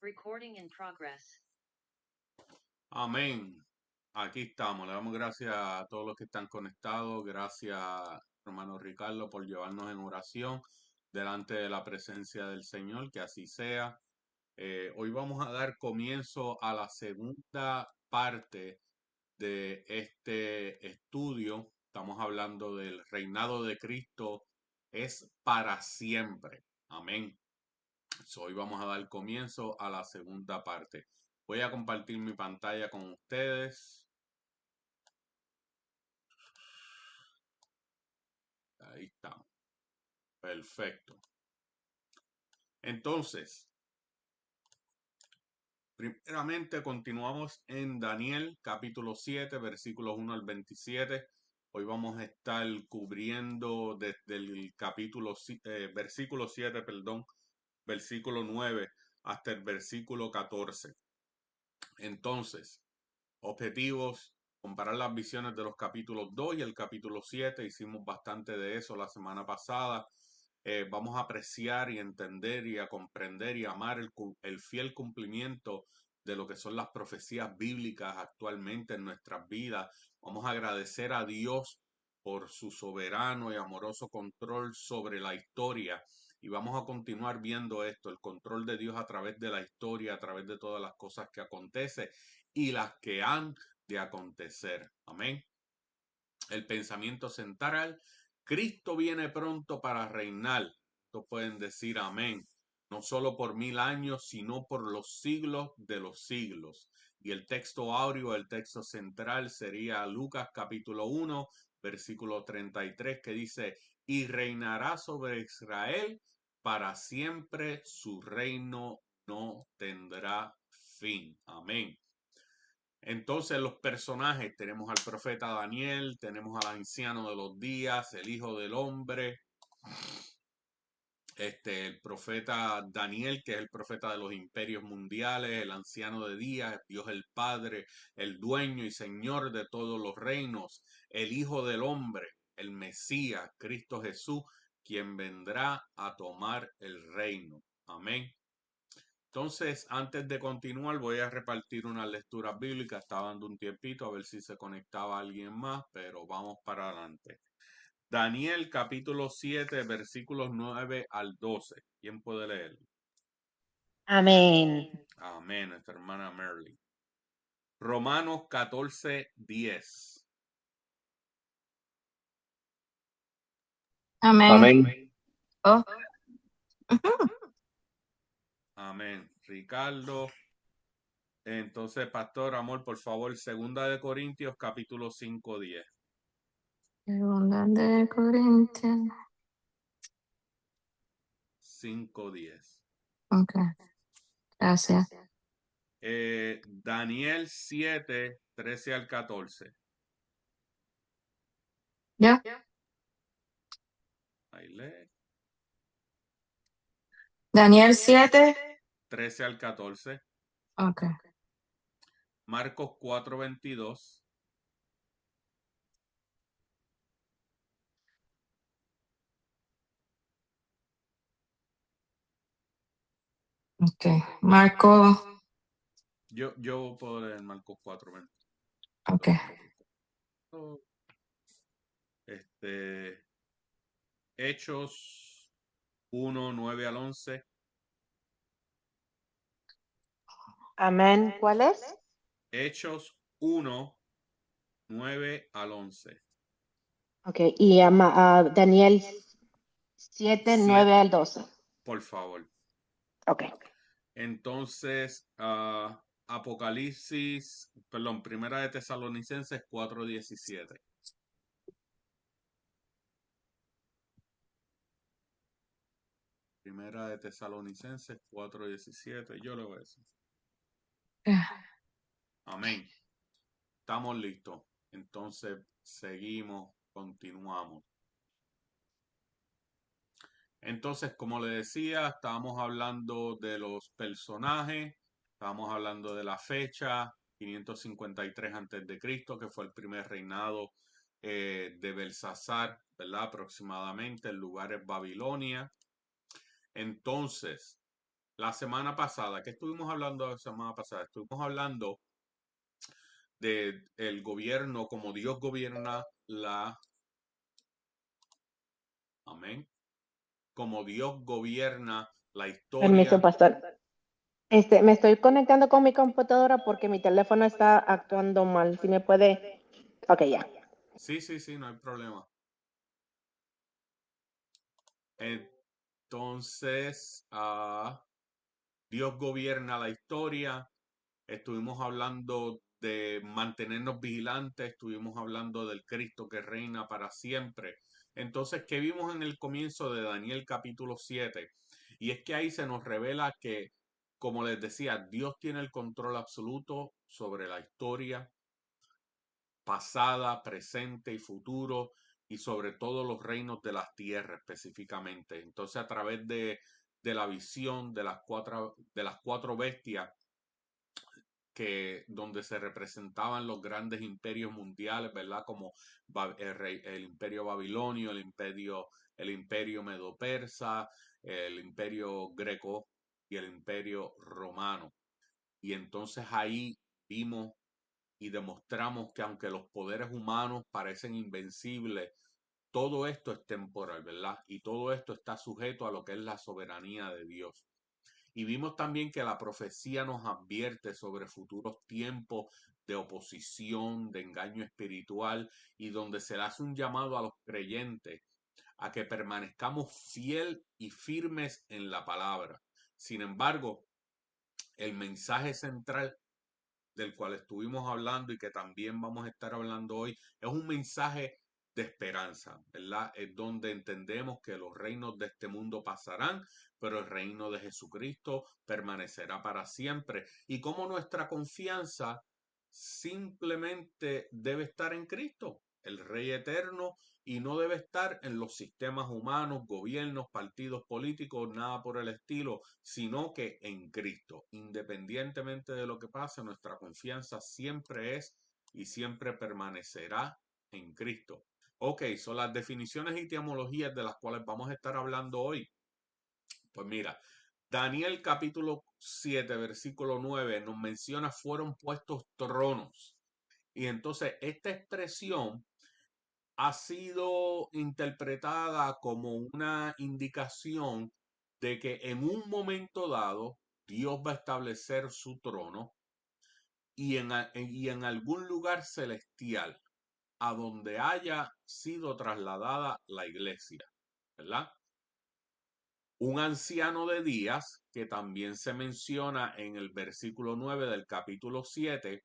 Recording in progress. Amén. Aquí estamos. Le damos gracias a todos los que están conectados. Gracias, hermano Ricardo, por llevarnos en oración delante de la presencia del Señor. Que así sea. Hoy vamos a dar comienzo a la segunda parte de este estudio. Estamos hablando del reinado de Cristo es para siempre. Amén. Hoy vamos a dar comienzo a la segunda parte. Voy a compartir mi pantalla con ustedes. Ahí estamos. Perfecto. Entonces, primeramente continuamos en Daniel capítulo 7, versículos 1 al 27. Hoy vamos a estar cubriendo desde el versículo 7, perdón, versículo 9 hasta el versículo 14. Entonces, objetivos, comparar las visiones de los capítulos 2 y el capítulo 7. Hicimos bastante de eso la semana pasada. Vamos a apreciar y entender y a comprender y amar el fiel cumplimiento de lo que son las profecías bíblicas actualmente en nuestras vidas. Vamos a agradecer a Dios por su soberano y amoroso control sobre la historia. Y vamos a continuar viendo esto, el control de Dios a través de la historia, a través de todas las cosas que acontecen y las que han de acontecer. Amén. El pensamiento central, Cristo viene pronto para reinar. Esto pueden decir amén. No solo por 1000 años, sino por los siglos de los siglos. Y el texto áureo, el texto central sería Lucas capítulo 1, versículo 33, que dice, y reinará sobre Israel para siempre, su reino no tendrá fin. Amén. Entonces los personajes, tenemos al profeta Daniel, tenemos al anciano de los días, el hijo del hombre, el profeta Daniel, que es el profeta de los imperios mundiales, el anciano de días, Dios el Padre, el dueño y señor de todos los reinos, el hijo del hombre, el Mesías, Cristo Jesús, quien vendrá a tomar el reino. Amén. Entonces, antes de continuar, voy a repartir unas lecturas bíblicas. Estaba dando un tiempito a ver si se conectaba alguien más, pero vamos para adelante. Daniel capítulo 7, versículos 9 al 12. ¿Quién puede leer? Amén. Amén, nuestra hermana Merly. Romanos 14, 10. Amén. Amén. Oh, Amén. Ricardo. Entonces, Pastor Amor, por favor, Segunda de Corintios capítulo 5, 10. Segunda de Corintios. 5, 10. Ok, gracias. Daniel 7, 13 al 14. ¿Ya? Ahí lee. Daniel 7. 13 al 14. Ok. Marcos 4, 22. Ok. Marco. Yo puedo leer Marcos 4, 22. Ok. Hechos 1, 9 al 11. Amén. ¿Cuál es? Hechos 1, 9 al 11. Ok, y Daniel 7, 9 7, al 12. por favor. Ok. Entonces, Primera de Tesalonicenses 4, 17. Primera de Tesalonicenses 4, 17. Yo lo voy a decir. Amén. Estamos listos. Entonces, seguimos, continuamos. Entonces, como le decía, estábamos hablando de los personajes, estábamos hablando de la fecha, 553 a.C., que fue el primer reinado de Belsasar, ¿verdad? Aproximadamente, el lugar es Babilonia. Entonces, La semana pasada, ¿qué estuvimos hablando la semana pasada? Estuvimos hablando de el gobierno, como Dios gobierna la, amén, como Dios gobierna la Permiso, historia. pastor. Me estoy conectando con mi computadora porque mi teléfono está actuando mal. Si me puede. Ok, ya. Sí, sí, sí, no hay problema. Entonces, Dios gobierna la historia. Estuvimos hablando de mantenernos vigilantes, estuvimos hablando del Cristo que reina para siempre. Entonces, ¿qué vimos en el comienzo de Daniel capítulo 7? Y es que ahí se nos revela que, como les decía, Dios tiene el control absoluto sobre la historia pasada, presente y futuro, y sobre todos los reinos de las tierras específicamente. Entonces, a través de la visión de las cuatro bestias, que donde se representaban los grandes imperios mundiales, ¿verdad? Como el imperio babilonio, el imperio medo-persa, el imperio greco y el imperio romano. Y entonces ahí vimos y demostramos que aunque los poderes humanos parecen invencibles, todo esto es temporal, ¿verdad? Y todo esto está sujeto a lo que es la soberanía de Dios. Y vimos también que la profecía nos advierte sobre futuros tiempos de oposición, de engaño espiritual, y donde se le hace un llamado a los creyentes a que permanezcamos fiel y firmes en la palabra. Sin embargo, el mensaje central del cual estuvimos hablando y que también vamos a estar hablando hoy, es un mensaje de esperanza, ¿verdad? Es donde entendemos que los reinos de este mundo pasarán, pero el reino de Jesucristo permanecerá para siempre. Y como nuestra confianza simplemente debe estar en Cristo, el Rey eterno, y no debe estar en los sistemas humanos, gobiernos, partidos políticos, nada por el estilo, sino que en Cristo. Independientemente de lo que pase, nuestra confianza siempre es y siempre permanecerá en Cristo. Ok, son las definiciones y etimologías de las cuales vamos a estar hablando hoy. Pues mira, Daniel capítulo 7, versículo 9 nos menciona fueron puestos tronos. Y entonces esta expresión ha sido interpretada como una indicación de que en un momento dado Dios va a establecer su trono y en algún lugar celestial a donde haya sido trasladada la iglesia, ¿verdad? Un anciano de días, que también se menciona en el versículo 9 del capítulo 7,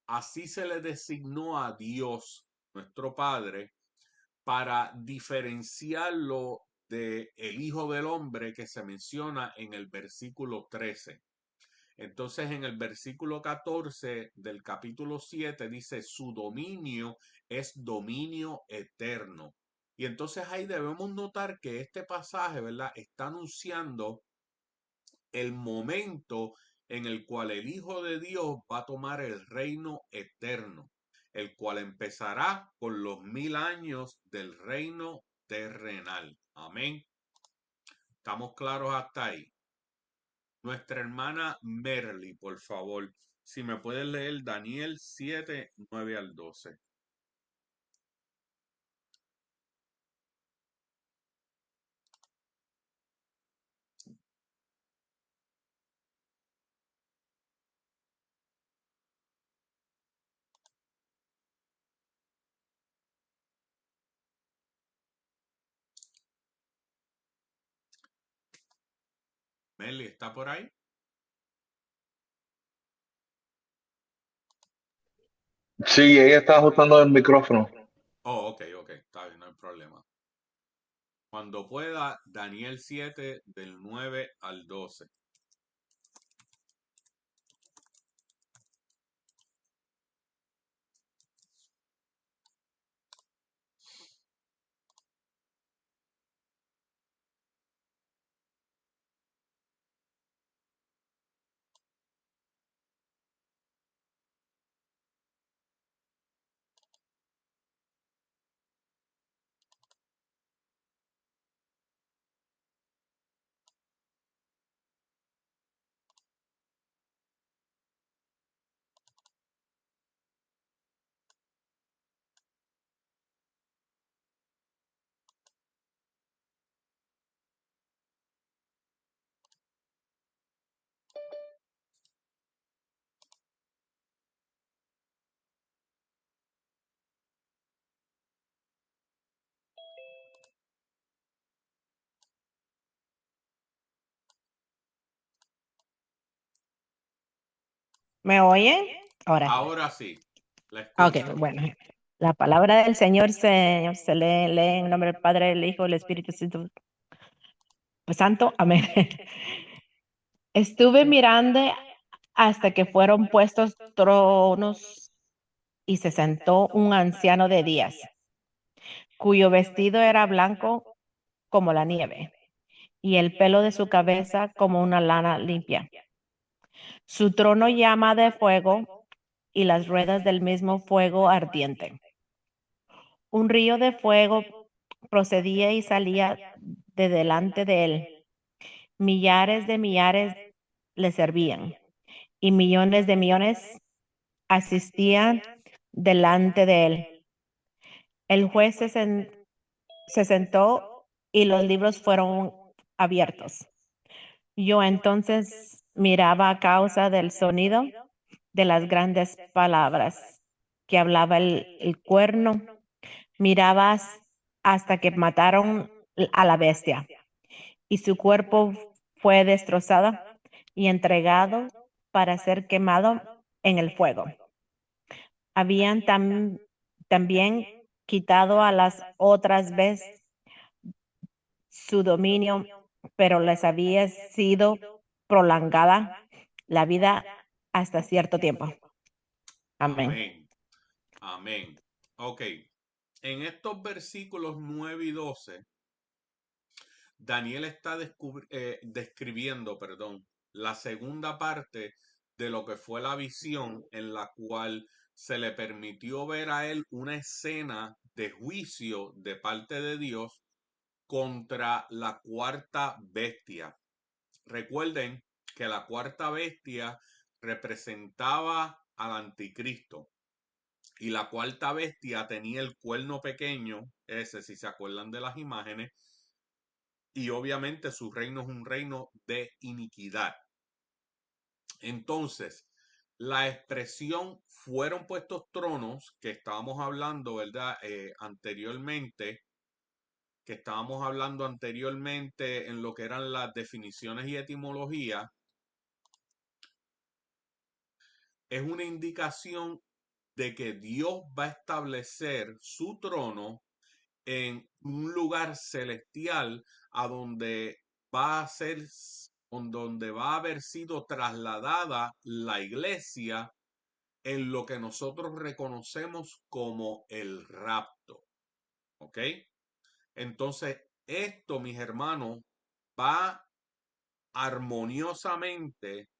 así se le designó a Dios, nuestro Padre, para diferenciarlo de el Hijo del Hombre que se menciona en el versículo 13. Entonces, en el versículo 14 del capítulo 7 dice, su dominio es dominio eterno. Y entonces ahí debemos notar que este pasaje, ¿verdad?, está anunciando el momento en el cual el Hijo de Dios va a tomar el reino eterno, el cual empezará con los 1000 años del reino terrenal. Amén. ¿Estamos claros hasta ahí? Nuestra hermana Merly, por favor, si me puedes leer Daniel 7, 9 al 12. Merly, ¿está por ahí? Sí, ella está ajustando el micrófono. Oh, ok, ok, está bien, no hay problema. Cuando pueda, Daniel 7 del 9 al 12. ¿Me oyen? Ahora. Ahora sí, la Ok, escucho. bueno. La palabra del Señor se lee en nombre del Padre, del Hijo, del Espíritu Santo. Amén. Estuve mirando hasta que fueron puestos tronos y se sentó un anciano de días, cuyo vestido era blanco como la nieve y el pelo de su cabeza como una lana limpia. Su trono llama de fuego y las ruedas del mismo fuego ardiente. Un río de fuego procedía y salía de delante de él. Millares de millares le servían y millones de millones asistían delante de él. El juez se sentó y los libros fueron abiertos. Yo entonces miraba a causa del sonido de las grandes palabras que hablaba el cuerno. Miraba hasta que mataron a la bestia y su cuerpo fue destrozado y entregado para ser quemado en el fuego. Habían también quitado a las otras veces su dominio, pero les había sido prolongada la vida hasta cierto tiempo. Amén. Amén. Amén. Ok. En estos versículos 9 y 12, Daniel está describiendo, la segunda parte de lo que fue la visión en la cual se le permitió ver a él una escena de juicio de parte de Dios contra la cuarta bestia. Recuerden que la cuarta bestia representaba al anticristo y la cuarta bestia tenía el cuerno pequeño, ese si se acuerdan de las imágenes, y obviamente su reino es un reino de iniquidad. Entonces, la expresión fueron puestos tronos que estábamos hablando, ¿verdad? Que estábamos hablando anteriormente en lo que eran las definiciones y etimología, es una indicación de que Dios va a establecer su trono en un lugar celestial a donde va a ser, donde va a haber sido trasladada la iglesia en lo que nosotros reconocemos como el rapto. ¿Ok? Entonces, esto, mis hermanos, va armoniosamente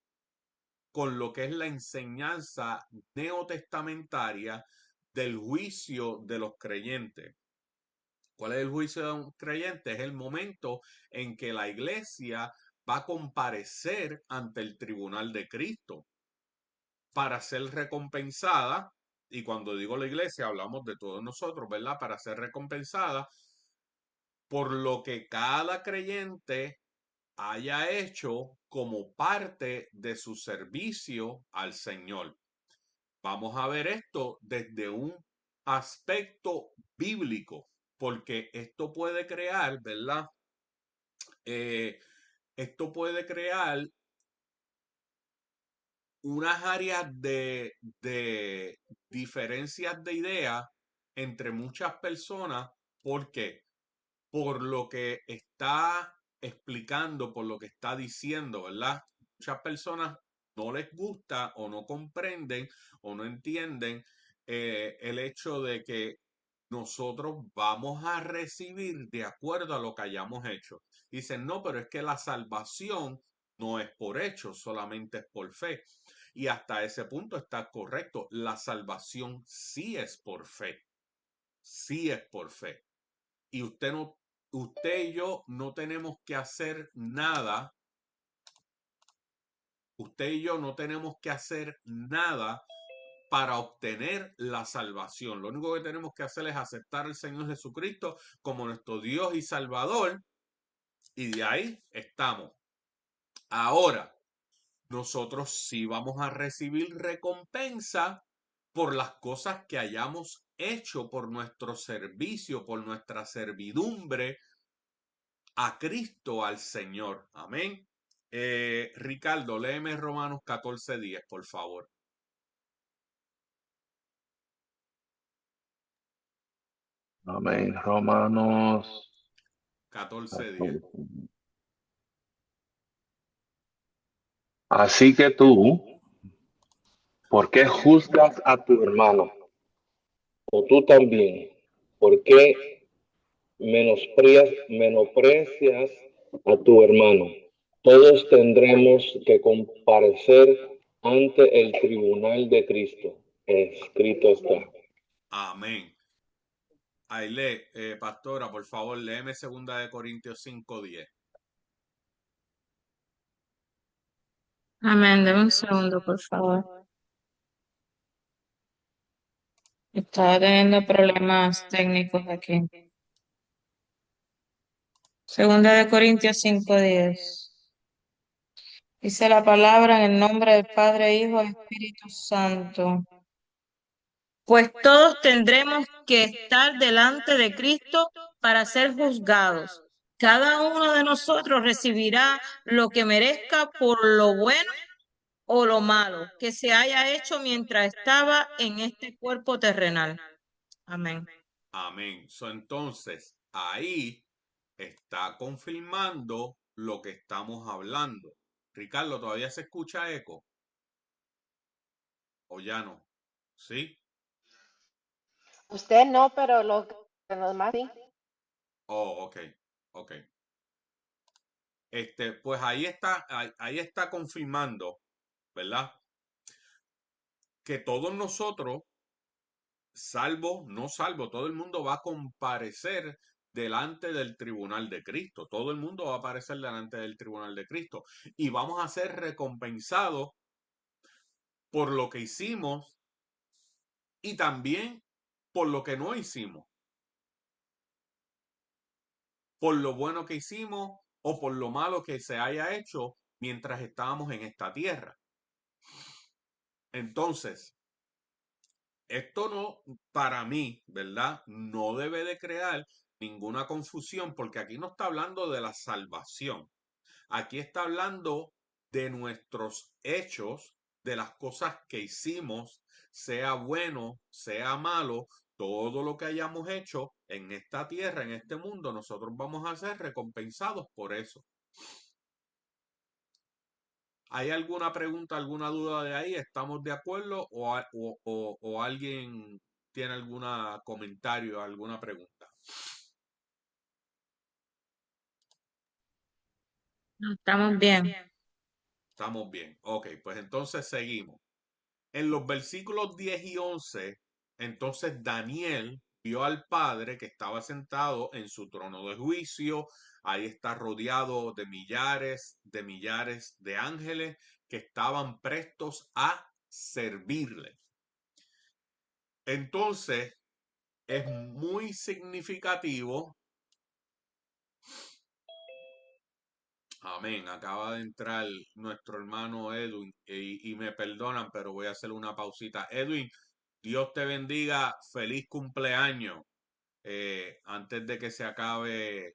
con lo que es la enseñanza neotestamentaria del juicio de los creyentes. ¿Cuál es el juicio de un creyente? Es el momento en que la iglesia va a comparecer ante el tribunal de Cristo para ser recompensada. Y cuando digo la iglesia, hablamos de todos nosotros, ¿verdad? Para ser recompensada por lo que cada creyente haya hecho como parte de su servicio al Señor. Vamos a ver esto desde un aspecto bíblico, porque esto puede crear, ¿verdad? Esto puede crear unas áreas de diferencias de ideas entre muchas personas. ¿Por qué? Por lo que está explicando, por lo que está diciendo, ¿verdad? Muchas personas no les gusta o no comprenden o no entienden el hecho de que nosotros vamos a recibir de acuerdo a lo que hayamos hecho. Dicen, no, pero es que la salvación no es por hecho, solamente es por fe. Y hasta ese punto está correcto. La salvación sí es por fe. Sí es por fe. Y usted y yo no tenemos que hacer nada. Usted y yo no tenemos que hacer nada para obtener la salvación. Lo único que tenemos que hacer es aceptar al Señor Jesucristo como nuestro Dios y Salvador, y de ahí estamos. Ahora, nosotros sí vamos a recibir recompensa por las cosas que hayamos hecho, por nuestro servicio, por nuestra servidumbre a Cristo, al Señor. Amén. Ricardo, léeme Romanos 14:10, por favor. Amén. Romanos 14:10. Así que tú, ¿por qué juzgas a tu hermano? O tú también, ¿por qué menosprecias a tu hermano? Todos tendremos que comparecer ante el tribunal de Cristo. Escrito está. Amén. Aile, pastora, por favor, léeme 2 Corintios 5:10. Amén. Deme un segundo, por favor. Estaba teniendo problemas técnicos aquí. 2 Corintios 5:10. Dice la palabra en el nombre del Padre, Hijo y Espíritu Santo. Pues todos tendremos que estar delante de Cristo para ser juzgados. Cada uno de nosotros recibirá lo que merezca por lo bueno o lo malo que se haya hecho mientras estaba en este cuerpo terrenal. Amén. Amén. Entonces, ahí está confirmando lo que estamos hablando. Ricardo, ¿todavía se escucha eco? ¿O ya no? ¿Sí? Usted no, pero los demás sí. Oh, ok, ok. Pues ahí está confirmando, ¿verdad? Que todos nosotros, salvo, no salvo, todo el mundo va a comparecer delante del tribunal de Cristo. Todo el mundo va a aparecer delante del tribunal de Cristo. Y vamos a ser recompensados por lo que hicimos y también por lo que no hicimos. Por lo bueno que hicimos o por lo malo que se haya hecho mientras estábamos en esta tierra. Entonces, esto no, para mí, ¿verdad? No debe de crear ninguna confusión porque aquí no está hablando de la salvación. Aquí está hablando de nuestros hechos, de las cosas que hicimos, sea bueno, sea malo, todo lo que hayamos hecho en esta tierra, en este mundo, nosotros vamos a ser recompensados por eso. ¿Hay alguna pregunta, alguna duda de ahí? ¿Estamos de acuerdo o alguien tiene algún comentario, alguna pregunta? Estamos bien. Estamos bien. Ok, pues entonces seguimos. En los versículos 10 y 11, entonces Daniel vio al Padre que estaba sentado en su trono de juicio. Ahí está rodeado de millares de ángeles que estaban prestos a servirle. Entonces, es muy significativo. Amén. Acaba de entrar nuestro hermano Edwin y me perdonan, pero voy a hacer una pausita. Edwin, Dios te bendiga. Feliz cumpleaños. Antes de que se acabe,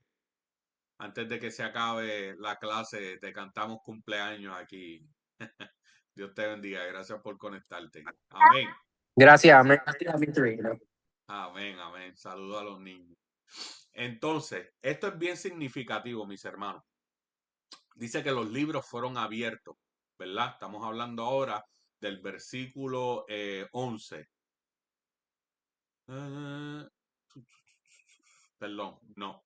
la clase, te cantamos cumpleaños aquí. Dios te bendiga. Gracias por conectarte. Amén. Gracias, amén. Amén, amén. Saludo a los niños. Entonces, esto es bien significativo, mis hermanos. Dice que los libros fueron abiertos, ¿verdad? Estamos hablando ahora del versículo 11. Perdón, no.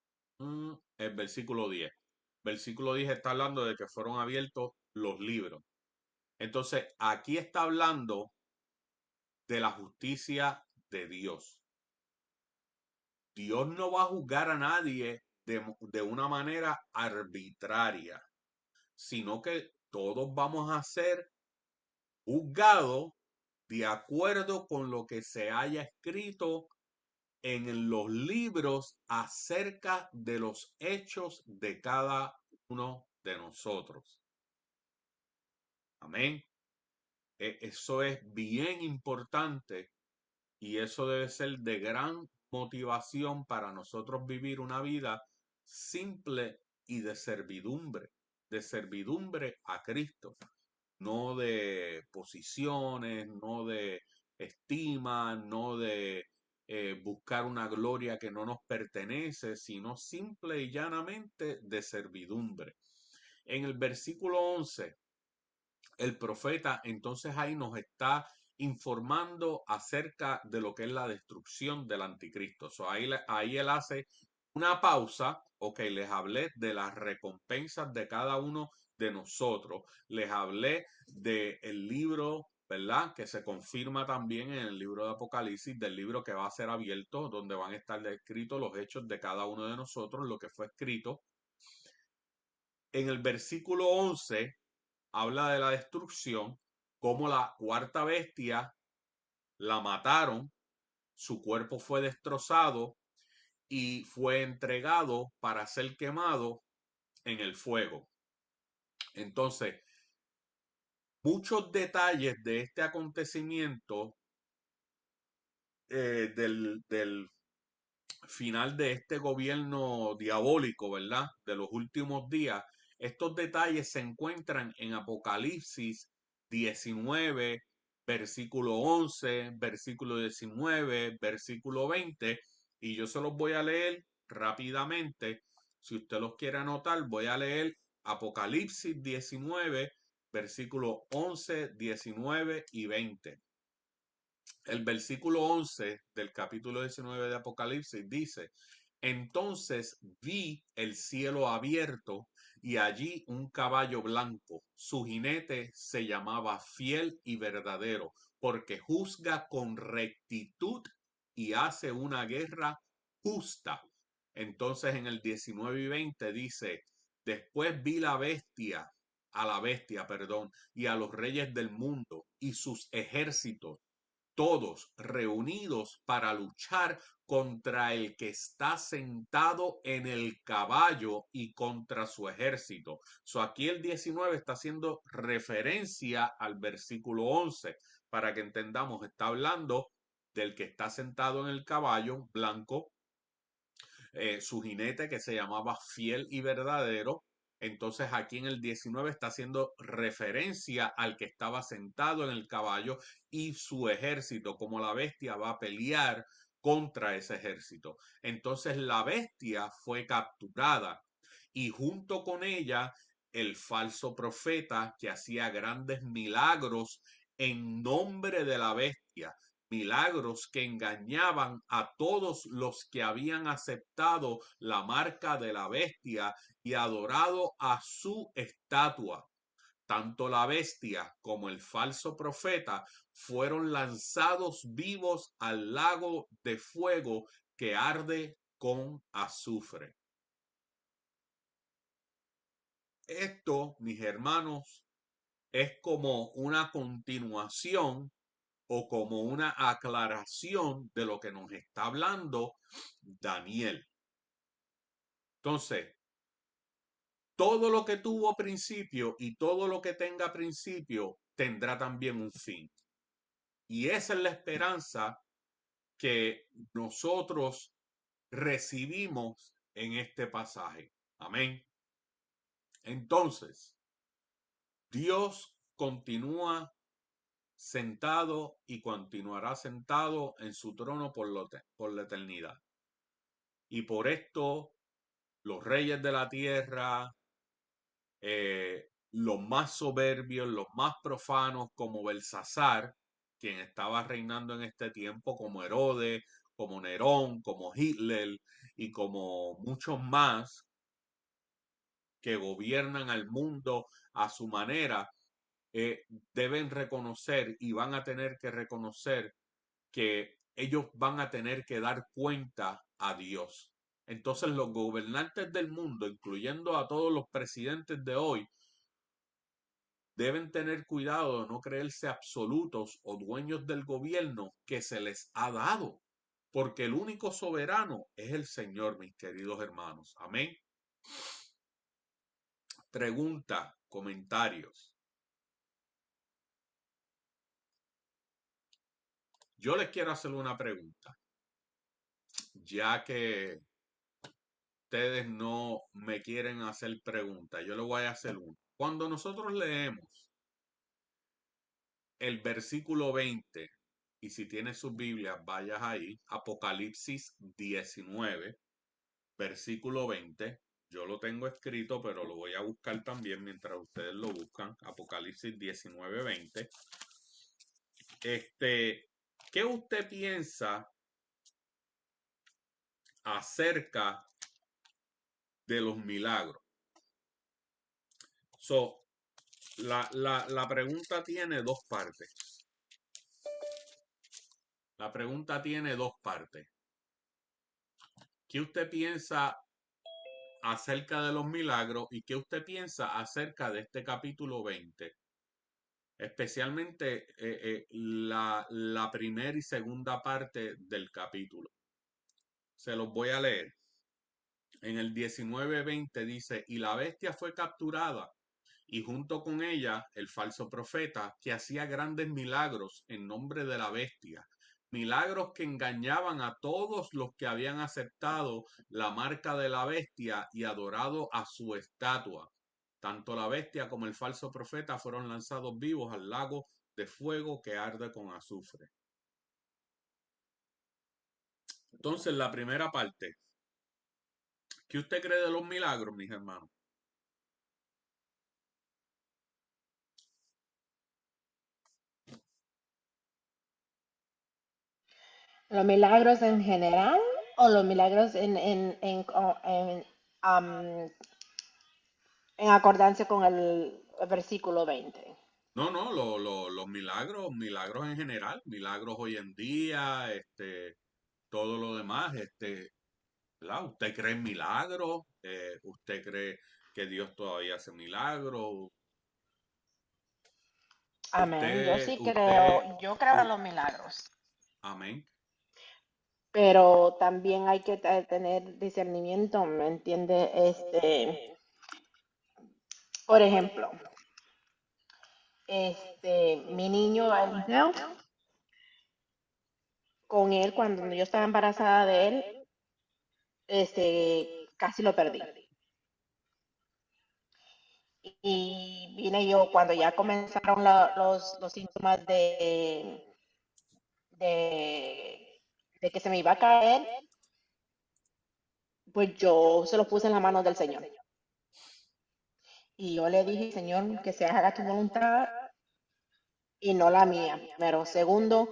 El versículo 10. Versículo 10 está hablando de que fueron abiertos los libros. Entonces, aquí está hablando de la justicia de Dios. Dios no va a juzgar a nadie de una manera arbitraria, sino que todos vamos a ser juzgados de acuerdo con lo que se haya escrito en los libros acerca de los hechos de cada uno de nosotros. Amén. Eso es bien importante y eso debe ser de gran motivación para nosotros vivir una vida simple y de servidumbre. de servidumbre a Cristo, no de posiciones, no de estima, no de buscar una gloria que no nos pertenece, sino simple y llanamente de servidumbre. En el versículo 11, el profeta entonces ahí nos está informando acerca de lo que es la destrucción del anticristo. Ahí él hace una pausa. Ok, les hablé de las recompensas de cada uno de nosotros. Les hablé del libro, ¿verdad? Que se confirma también en el libro de Apocalipsis, del libro que va a ser abierto, donde van a estar descritos los hechos de cada uno de nosotros, lo que fue escrito. En el versículo 11 habla de la destrucción, como la cuarta bestia la mataron, su cuerpo fue destrozado y fue entregado para ser quemado en el fuego. Entonces, muchos detalles de este acontecimiento del final de este gobierno diabólico, ¿verdad? De los últimos días. Estos detalles se encuentran en Apocalipsis 19, versículo 11, versículo 19, versículo 20, y yo se los voy a leer rápidamente. Si usted los quiere anotar, voy a leer Apocalipsis 19, versículo 11, 19 y 20. El versículo 11 del capítulo 19 de Apocalipsis dice: entonces vi el cielo abierto y allí un caballo blanco. Su jinete se llamaba Fiel y Verdadero, porque juzga con rectitud y hace una guerra justa. Entonces en el 19 y 20 dice: después vi a la bestia, perdón, y a los reyes del mundo y sus ejércitos, todos reunidos para luchar contra el que está sentado en el caballo y contra su ejército. Aquí el 19 está haciendo referencia al versículo 11, para que entendamos, está hablando del que está sentado en el caballo blanco, su jinete que se llamaba Fiel y Verdadero. Entonces aquí en el 19 está haciendo referencia al que estaba sentado en el caballo y su ejército, como la bestia va a pelear contra ese ejército. Entonces la bestia fue capturada y junto con ella el falso profeta que hacía grandes milagros en nombre de la bestia, milagros que engañaban a todos los que habían aceptado la marca de la bestia y adorado a su estatua. Tanto la bestia como el falso profeta fueron lanzados vivos al lago de fuego que arde con azufre. Esto, mis hermanos, es como una continuación o como una aclaración de lo que nos está hablando Daniel. Entonces, todo lo que tuvo principio y todo lo que tenga principio tendrá también un fin. Y esa es la esperanza que nosotros recibimos en este pasaje. Amén. Entonces, Dios continúa sentado y continuará sentado en su trono por la eternidad. Y por esto los reyes de la tierra, los más soberbios, los más profanos, como Belsasar, quien estaba reinando en este tiempo, como Herodes, como Nerón, como Hitler y como muchos más que gobiernan al mundo a su manera, deben reconocer y van a tener que reconocer que ellos van a tener que dar cuenta a Dios. Entonces los gobernantes del mundo, incluyendo a todos los presidentes de hoy, deben tener cuidado de no creerse absolutos o dueños del gobierno que se les ha dado, porque el único soberano es el Señor, mis queridos hermanos. Amén. Pregunta, comentarios. Yo les quiero hacer una pregunta, ya que ustedes no me quieren hacer preguntas. Yo le voy a hacer una. Cuando nosotros leemos el versículo 20, y si tienes sus Biblias, vayas ahí, Apocalipsis 19, versículo 20. Yo lo tengo escrito, pero lo voy a buscar también mientras ustedes lo buscan. Apocalipsis 19, 20. ¿Qué usted piensa acerca de los milagros? La pregunta tiene dos partes. La pregunta tiene dos partes. ¿Qué usted piensa acerca de los milagros y qué usted piensa acerca de este capítulo 20? Especialmente la primera y segunda parte del capítulo. Se los voy a leer. En el 19:20 dice, y la bestia fue capturada, y junto con ella el falso profeta, que hacía grandes milagros en nombre de la bestia, milagros que engañaban a todos los que habían aceptado la marca de la bestia y adorado a su estatua. Tanto la bestia como el falso profeta fueron lanzados vivos al lago de fuego que arde con azufre. Entonces, la primera parte, ¿qué usted cree de los milagros, mis hermanos? ¿Los milagros en general o los milagros en acordancia con el versículo 20? No, los milagros en general, milagros hoy en día, todo lo demás, ¿verdad? ¿Usted cree en milagros? ¿Usted cree que Dios todavía hace milagros? Amén. Yo Usted, sí usted, creo, yo creo en u- los milagros, amén, pero también hay que tener discernimiento, ¿me entiende? Por ejemplo, mi niño Eliseo, con él cuando yo estaba embarazada de él, casi lo perdí. Y vine yo cuando ya comenzaron los síntomas de, de que se me iba a caer, pues yo se lo puse en las manos del Señor. Y yo le dije, Señor, que se haga tu voluntad y no la mía. Pero segundo,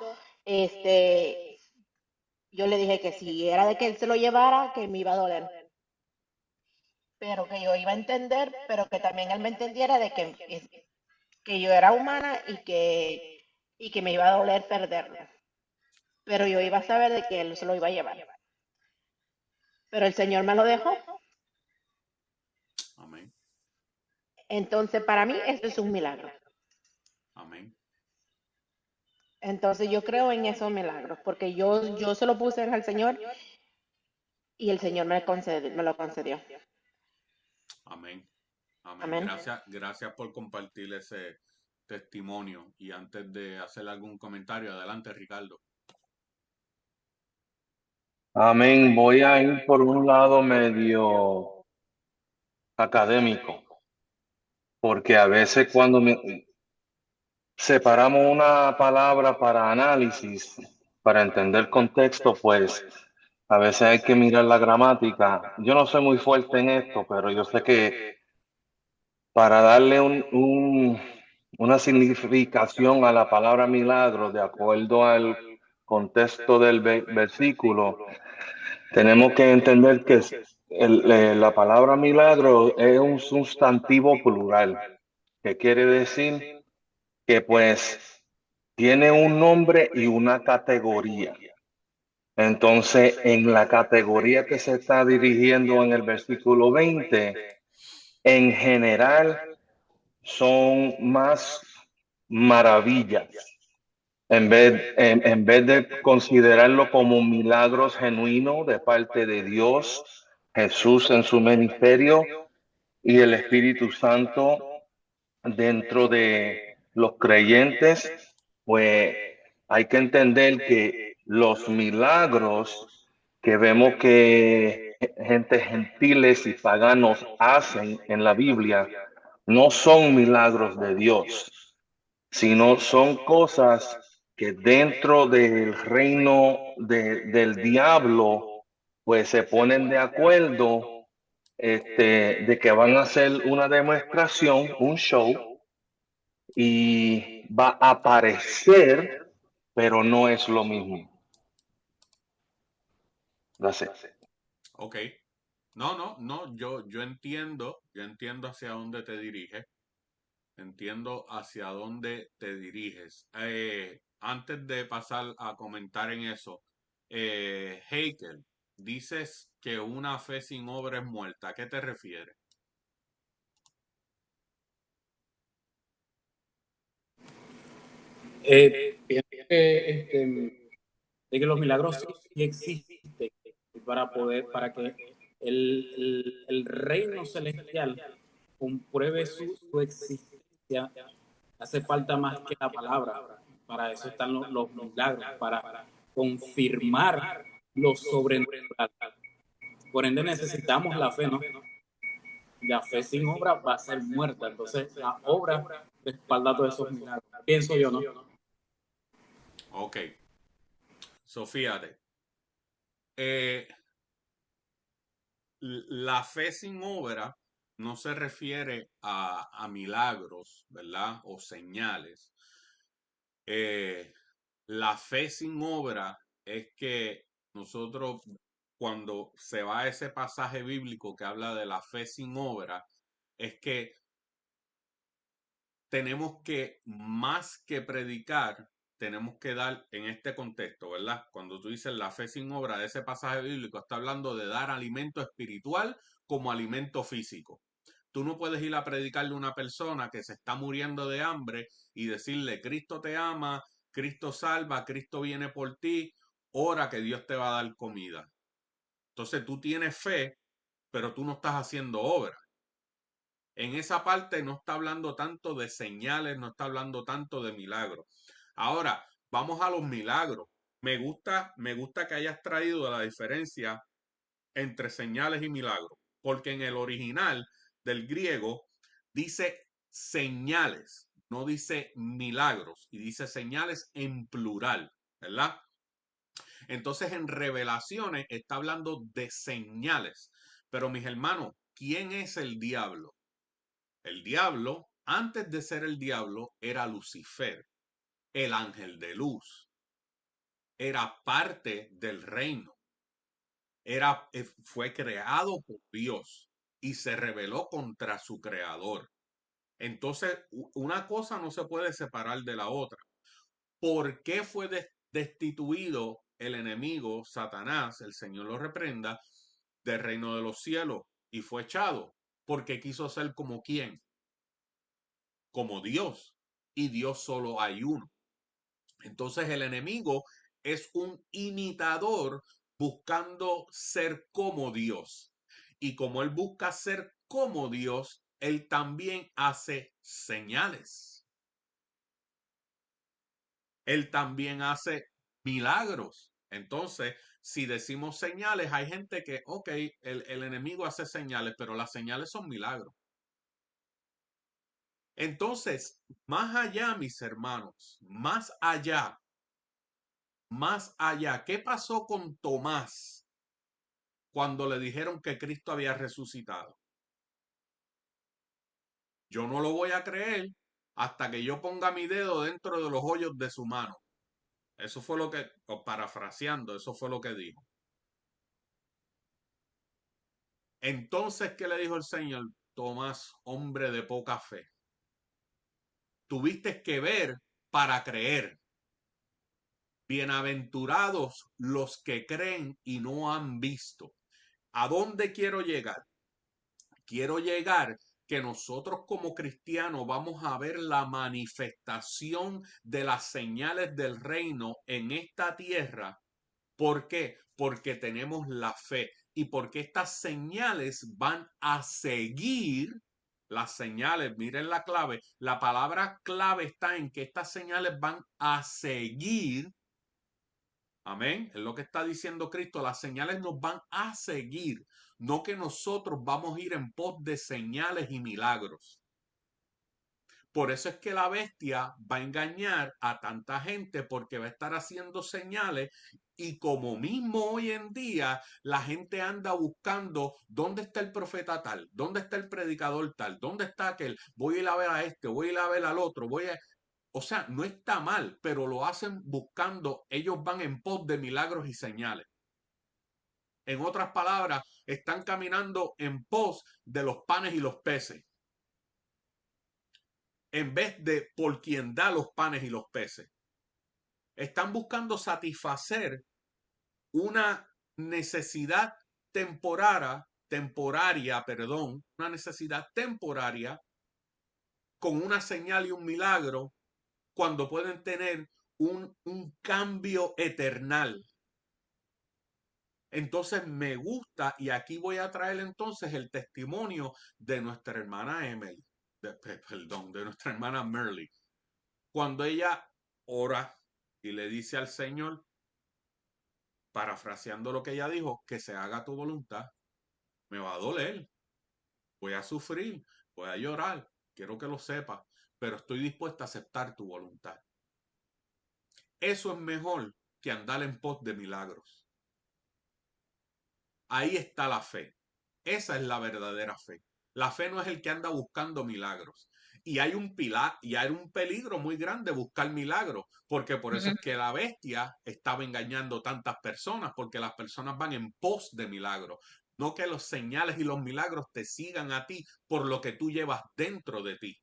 yo le dije que si era de que él se lo llevara, que me iba a doler. Pero que yo iba a entender, pero que también él me entendiera de que yo era humana y que me iba a doler perderlo. Pero yo iba a saber de que él se lo iba a llevar. Pero el Señor me lo dejó. amén, Entonces, para mí, esto es un milagro. amén, Entonces, yo creo en esos milagros, porque yo se lo puse al Señor y el Señor me lo concedió. amén, amén. Amén. Gracias por compartir ese testimonio. Y antes de hacer algún comentario, adelante, Ricardo. Amén. Voy a ir por un lado medio académico, porque a veces cuando separamos una palabra para análisis, para entender contexto, pues a veces hay que mirar la gramática. Yo no soy muy fuerte en esto, pero yo sé que para darle una significación a la palabra milagro, de acuerdo al contexto del versículo, tenemos que entender que la palabra milagro es un sustantivo plural, que quiere decir que pues tiene un nombre y una categoría. Entonces, en la categoría que se está dirigiendo en el versículo 20, en general son más maravillas. En vez de considerarlo como un milagro genuino de parte de Dios, Jesús en su ministerio y el Espíritu Santo dentro de los creyentes, pues hay que entender que los milagros que vemos que gente gentiles y paganos hacen en la Biblia no son milagros de Dios, sino son cosas que dentro del reino del diablo, pues se ponen de acuerdo de que van a hacer una demostración, un show, y va a aparecer, pero no es lo mismo. That's it. Ok. No, yo entiendo hacia dónde te diriges. Entiendo hacia dónde te diriges. Antes de pasar a comentar en eso, Heikel, dices que una fe sin obra es muerta. ¿A qué te refieres? Pienso que, de que los milagros sí existen para que el reino celestial compruebe su existencia. Hace falta más que la palabra. Para eso están los milagros, para confirmar lo sobrenatural. Por ende necesitamos la fe, ¿no? La fe sin obra va a ser muerta. Entonces la obra respalda todos esos milagros. Pienso yo, ¿no? Ok. So, fíjate. La fe sin obra no se refiere a milagros, ¿verdad? O señales. La fe sin obra es que nosotros, cuando se va a ese pasaje bíblico que habla de la fe sin obra, es que tenemos que, más que predicar, tenemos que dar en este contexto, ¿verdad? Cuando tú dices la fe sin obra de ese pasaje bíblico, está hablando de dar alimento espiritual como alimento físico. Tú no puedes ir a predicarle a una persona que se está muriendo de hambre y decirle, Cristo te ama, Cristo salva, Cristo viene por ti, ora que Dios te va a dar comida. Entonces tú tienes fe, pero tú no estás haciendo obra. En esa parte no está hablando tanto de señales, no está hablando tanto de milagros. Ahora, vamos a los milagros. Me gusta que hayas traído la diferencia entre señales y milagros, porque en el original del griego dice señales, no dice milagros, y dice señales en plural, ¿verdad? Entonces en Revelaciones está hablando de señales. Pero mis hermanos, ¿quién es el diablo? El diablo, antes de ser el diablo, era Lucifer, el ángel de luz. Era parte del reino. Fue creado por Dios y se rebeló contra su creador. Entonces, una cosa no se puede separar de la otra. ¿Por qué fue destituido el enemigo, Satanás, el Señor lo reprenda, del reino de los cielos y fue echado? Porque quiso ser como quién, como Dios. Y Dios solo hay uno. Entonces el enemigo es un imitador buscando ser como Dios. Y como él busca ser como Dios, él también hace señales. Él también hace milagros. Entonces, si decimos señales, hay gente que, ok, el enemigo hace señales, pero las señales son milagros. Entonces, más allá, mis hermanos, más allá, ¿qué pasó con Tomás cuando le dijeron que Cristo había resucitado? Yo no lo voy a creer hasta que yo ponga mi dedo dentro de los hoyos de su mano. Eso fue lo que, o parafraseando, eso fue lo que dijo. Entonces, ¿qué le dijo el Señor? Tomás, hombre de poca fe. Tuviste que ver para creer. Bienaventurados los que creen y no han visto. ¿A dónde quiero llegar? Quiero llegar que nosotros como cristianos vamos a ver la manifestación de las señales del reino en esta tierra. ¿Por qué? Porque tenemos la fe y porque estas señales van a seguir. Las señales, miren la clave, la palabra clave está en que estas señales van a seguir Amén. Es lo que está diciendo Cristo. Las señales nos van a seguir, no que nosotros vamos a ir en pos de señales y milagros. Por eso es que la bestia va a engañar a tanta gente porque va a estar haciendo señales y como mismo hoy en día la gente anda buscando dónde está el profeta tal, dónde está el predicador tal, dónde está aquel, voy a ir a ver a este, voy a ir a ver al otro, O sea, no está mal, pero lo hacen buscando, ellos van en pos de milagros y señales. En otras palabras, están caminando en pos de los panes y los peces en vez de por quien da los panes y los peces. Están buscando satisfacer una necesidad una necesidad temporaria con una señal y un milagro cuando pueden tener un cambio eternal. Entonces me gusta y aquí voy a traer entonces el testimonio de nuestra hermana Emily, de nuestra hermana Merly. Cuando ella ora y le dice al Señor, parafraseando lo que ella dijo, que se haga tu voluntad, me va a doler, voy a sufrir, voy a llorar, quiero que lo sepas, pero estoy dispuesta a aceptar tu voluntad. Eso es mejor que andar en pos de milagros. Ahí está la fe. Esa es la verdadera fe. La fe no es el que anda buscando milagros. Y hay un peligro muy grande buscar milagros, porque por eso es que la bestia estaba engañando tantas personas, porque las personas van en pos de milagros. No que los señales y los milagros te sigan a ti por lo que tú llevas dentro de ti.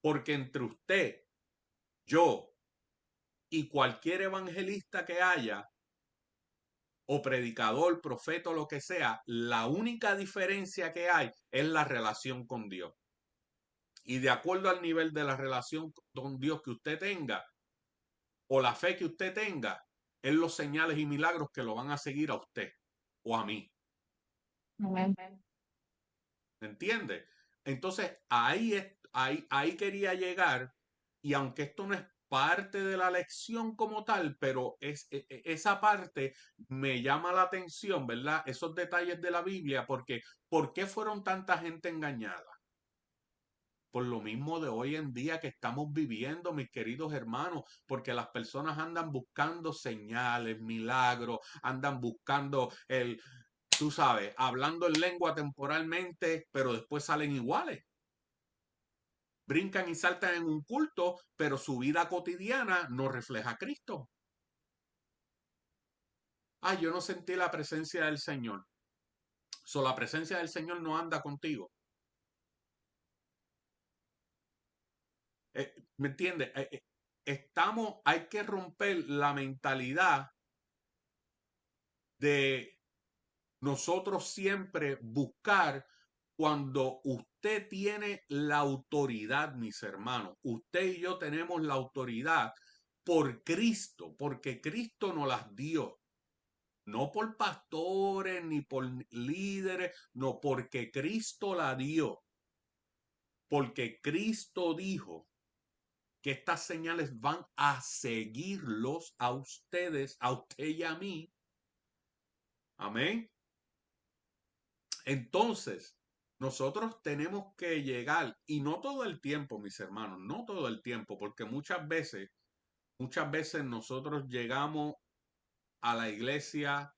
Porque entre usted, yo y cualquier evangelista que haya, o predicador, profeta o lo que sea, la única diferencia que hay es la relación con Dios. Y de acuerdo al nivel de la relación con Dios que usted tenga, o la fe que usted tenga, es los señales y milagros que lo van a seguir a usted o a mí. Amén. ¿Entiende? Entonces, ahí quería llegar, y aunque esto no es parte de la lección como tal, pero esa parte me llama la atención, ¿verdad? Esos detalles de la Biblia, porque ¿por qué fueron tanta gente engañada? Por lo mismo de hoy en día que estamos viviendo, mis queridos hermanos, porque las personas andan buscando señales, milagros, andan buscando tú sabes, hablando en lengua temporalmente, pero después salen iguales. Brincan y saltan en un culto, pero su vida cotidiana no refleja a Cristo. Yo no sentí la presencia del Señor. La presencia del Señor no anda contigo. ¿Me entiendes? Hay que romper la mentalidad de nosotros siempre buscar cuando usted tiene la autoridad, mis hermanos. Usted y yo tenemos la autoridad por Cristo, porque Cristo nos las dio. No por pastores ni por líderes, no, porque Cristo la dio. Porque Cristo dijo que estas señales van a seguirlos a ustedes, a usted y a mí. Amén. Entonces, nosotros tenemos que llegar, y no todo el tiempo, mis hermanos, no todo el tiempo, porque muchas veces nosotros llegamos a la iglesia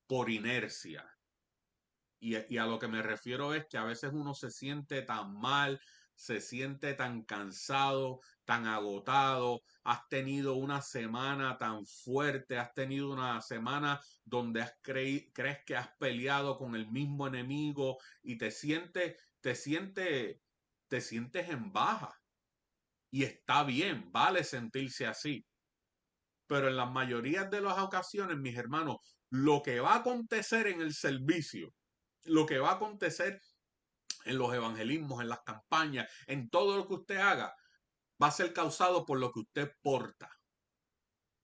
por inercia. Y a lo que me refiero es que a veces uno se siente tan mal, se siente tan cansado, tan agotado, has tenido una semana tan fuerte, has tenido una semana donde crees que has peleado con el mismo enemigo y te sientes en baja. Y está bien, vale sentirse así. Pero en la mayoría de las ocasiones, mis hermanos, lo que va a acontecer en el servicio, lo que va a acontecer en los evangelismos, en las campañas, en todo lo que usted haga, va a ser causado por lo que usted porta,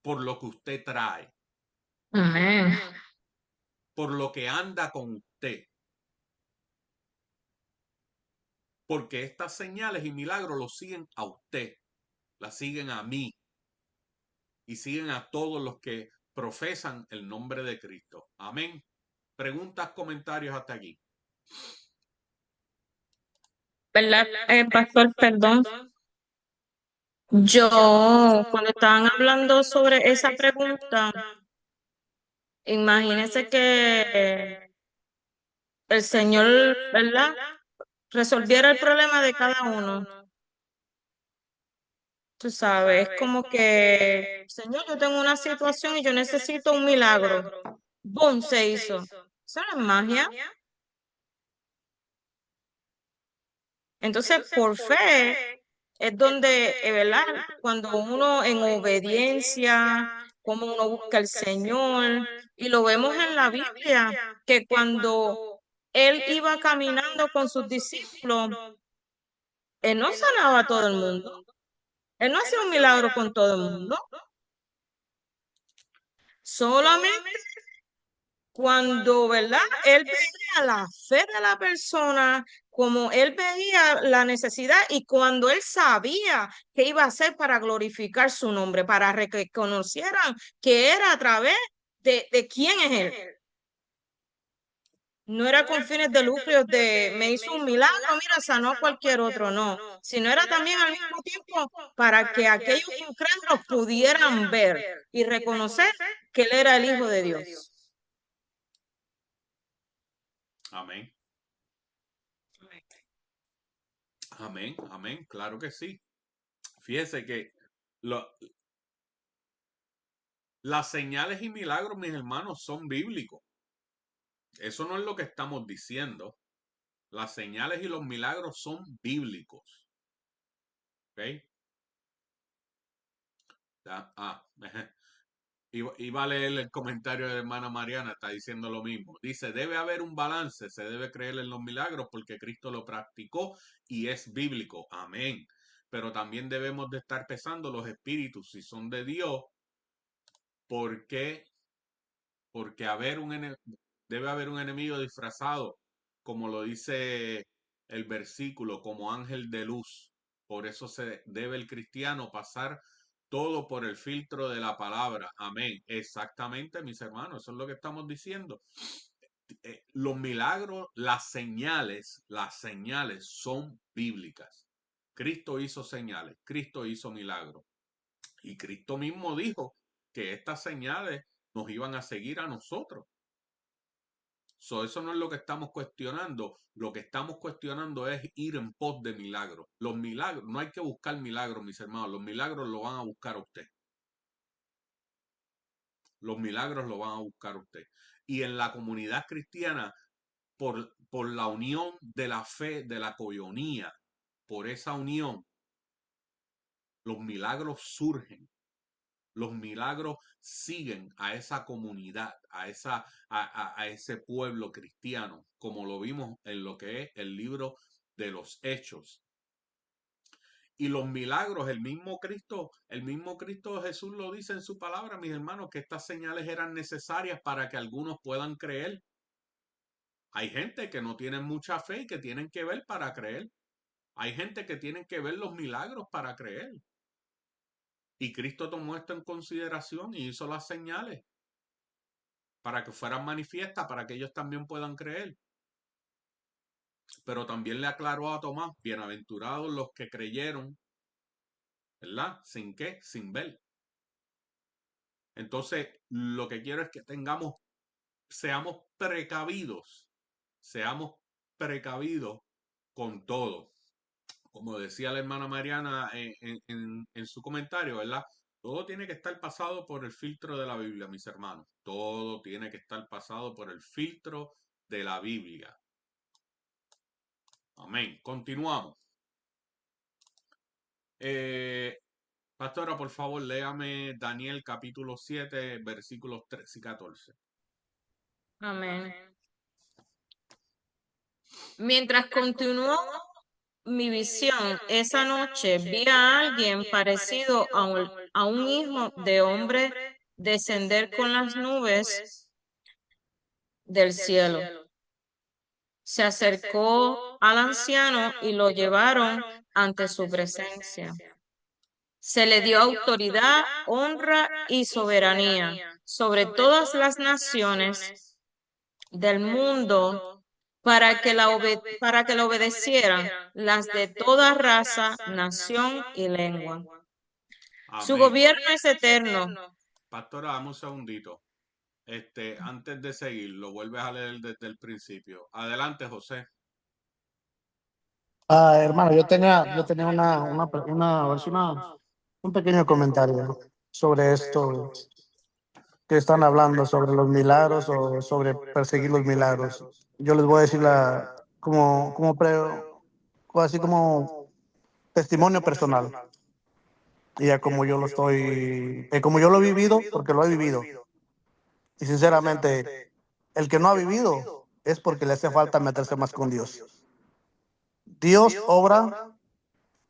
por lo que usted trae, Amén. por lo que anda con usted. Porque estas señales y milagros los siguen a usted, las siguen a mí. y siguen a todos los que profesan el nombre de Cristo. Amén. Preguntas, comentarios hasta aquí. ¿Verdad, pastor? Perdón. Yo, cuando estaban hablando sobre esa pregunta, imagínense que el Señor, ¿verdad?, resolviera el problema de cada uno. Tú sabes, es como que, Señor, yo tengo una situación y yo necesito un milagro. ¡Bum! Se hizo. Eso no es magia. Entonces, por fe es donde, ¿verdad? Cuando uno en obediencia, como uno busca al Señor, y lo vemos en la Biblia, que cuando Él iba caminando con sus discípulos, Él no sanaba a todo el mundo. Él no hacía un milagro con todo el mundo. Solamente cuando, ¿verdad? Él veía la fe de la persona, como él veía la necesidad y cuando él sabía qué iba a hacer para glorificar su nombre, para que conocieran que era a través de quién es él. No era con fines de lucro de me hizo un milagro, mira, sanó a cualquier otro, no, sino era también al mismo tiempo para que aquellos incrédulos pudieran ver y reconocer que él era el Hijo de Dios. Amén. Amén, amén, claro que sí. Fíjese que las señales y milagros, mis hermanos, son bíblicos. Eso no es lo que estamos diciendo. Las señales y los milagros son bíblicos. ¿Ok? Iba a leer el comentario de la hermana Mariana, está diciendo lo mismo. Dice, debe haber un balance, se debe creer en los milagros porque Cristo lo practicó y es bíblico. Amén. Pero también debemos de estar pesando los espíritus, si son de Dios, ¿por qué? Porque debe haber un enemigo disfrazado, como lo dice el versículo, como ángel de luz. Por eso se debe el cristiano pasar todo por el filtro de la palabra. Amén. Exactamente, mis hermanos, eso es lo que estamos diciendo. Los milagros, las señales son bíblicas. Cristo hizo señales, Cristo hizo milagros. Y Cristo mismo dijo que estas señales nos iban a seguir a nosotros. Eso no es lo que estamos cuestionando. Lo que estamos cuestionando es ir en pos de milagros. Los milagros, no hay que buscar milagros, mis hermanos. Los milagros lo van a buscar a usted. Los milagros lo van a buscar a usted. Y en la comunidad cristiana, por la unión de la fe, de la coinonía, por esa unión, los milagros surgen. Los milagros siguen a esa comunidad, a ese pueblo cristiano, como lo vimos en lo que es el libro de los Hechos. Y los milagros, el mismo Cristo Jesús lo dice en su palabra, mis hermanos, que estas señales eran necesarias para que algunos puedan creer. Hay gente que no tiene mucha fe y que tienen que ver para creer. Hay gente que tienen que ver los milagros para creer. Y Cristo tomó esto en consideración y hizo las señales para que fueran manifiestas, para que ellos también puedan creer. Pero también le aclaró a Tomás, bienaventurados los que creyeron, ¿verdad? ¿Sin qué? Sin ver. Entonces, lo que quiero es que seamos precavidos con todo. Como decía la hermana Mariana en su comentario, ¿verdad? Todo tiene que estar pasado por el filtro de la Biblia, mis hermanos. Todo tiene que estar pasado por el filtro de la Biblia. Amén. Continuamos. Pastora, por favor, léame Daniel capítulo 7, versículos 13 y 14. Amén. Mientras continuó mi visión, esa noche vi a alguien parecido a un hijo de hombre descender con las nubes del cielo. Se acercó al anciano y lo llevaron ante su presencia. Se le dio autoridad, honra y soberanía sobre todas las naciones del mundo para que para que la obedecieran las de toda raza, nación y lengua. Su Amén. gobierno es eterno. Pastora, dame un segundito. Antes de seguir, lo vuelves a leer desde el principio. Adelante, José. Hermano, yo tenía un pequeño comentario sobre esto que están hablando, sobre los milagros o sobre perseguir los milagros. Yo les voy a decir así como testimonio personal. Y ya como yo lo he vivido, porque lo he vivido. Y sinceramente, el que no ha vivido es porque le hace falta meterse más con Dios. Dios obra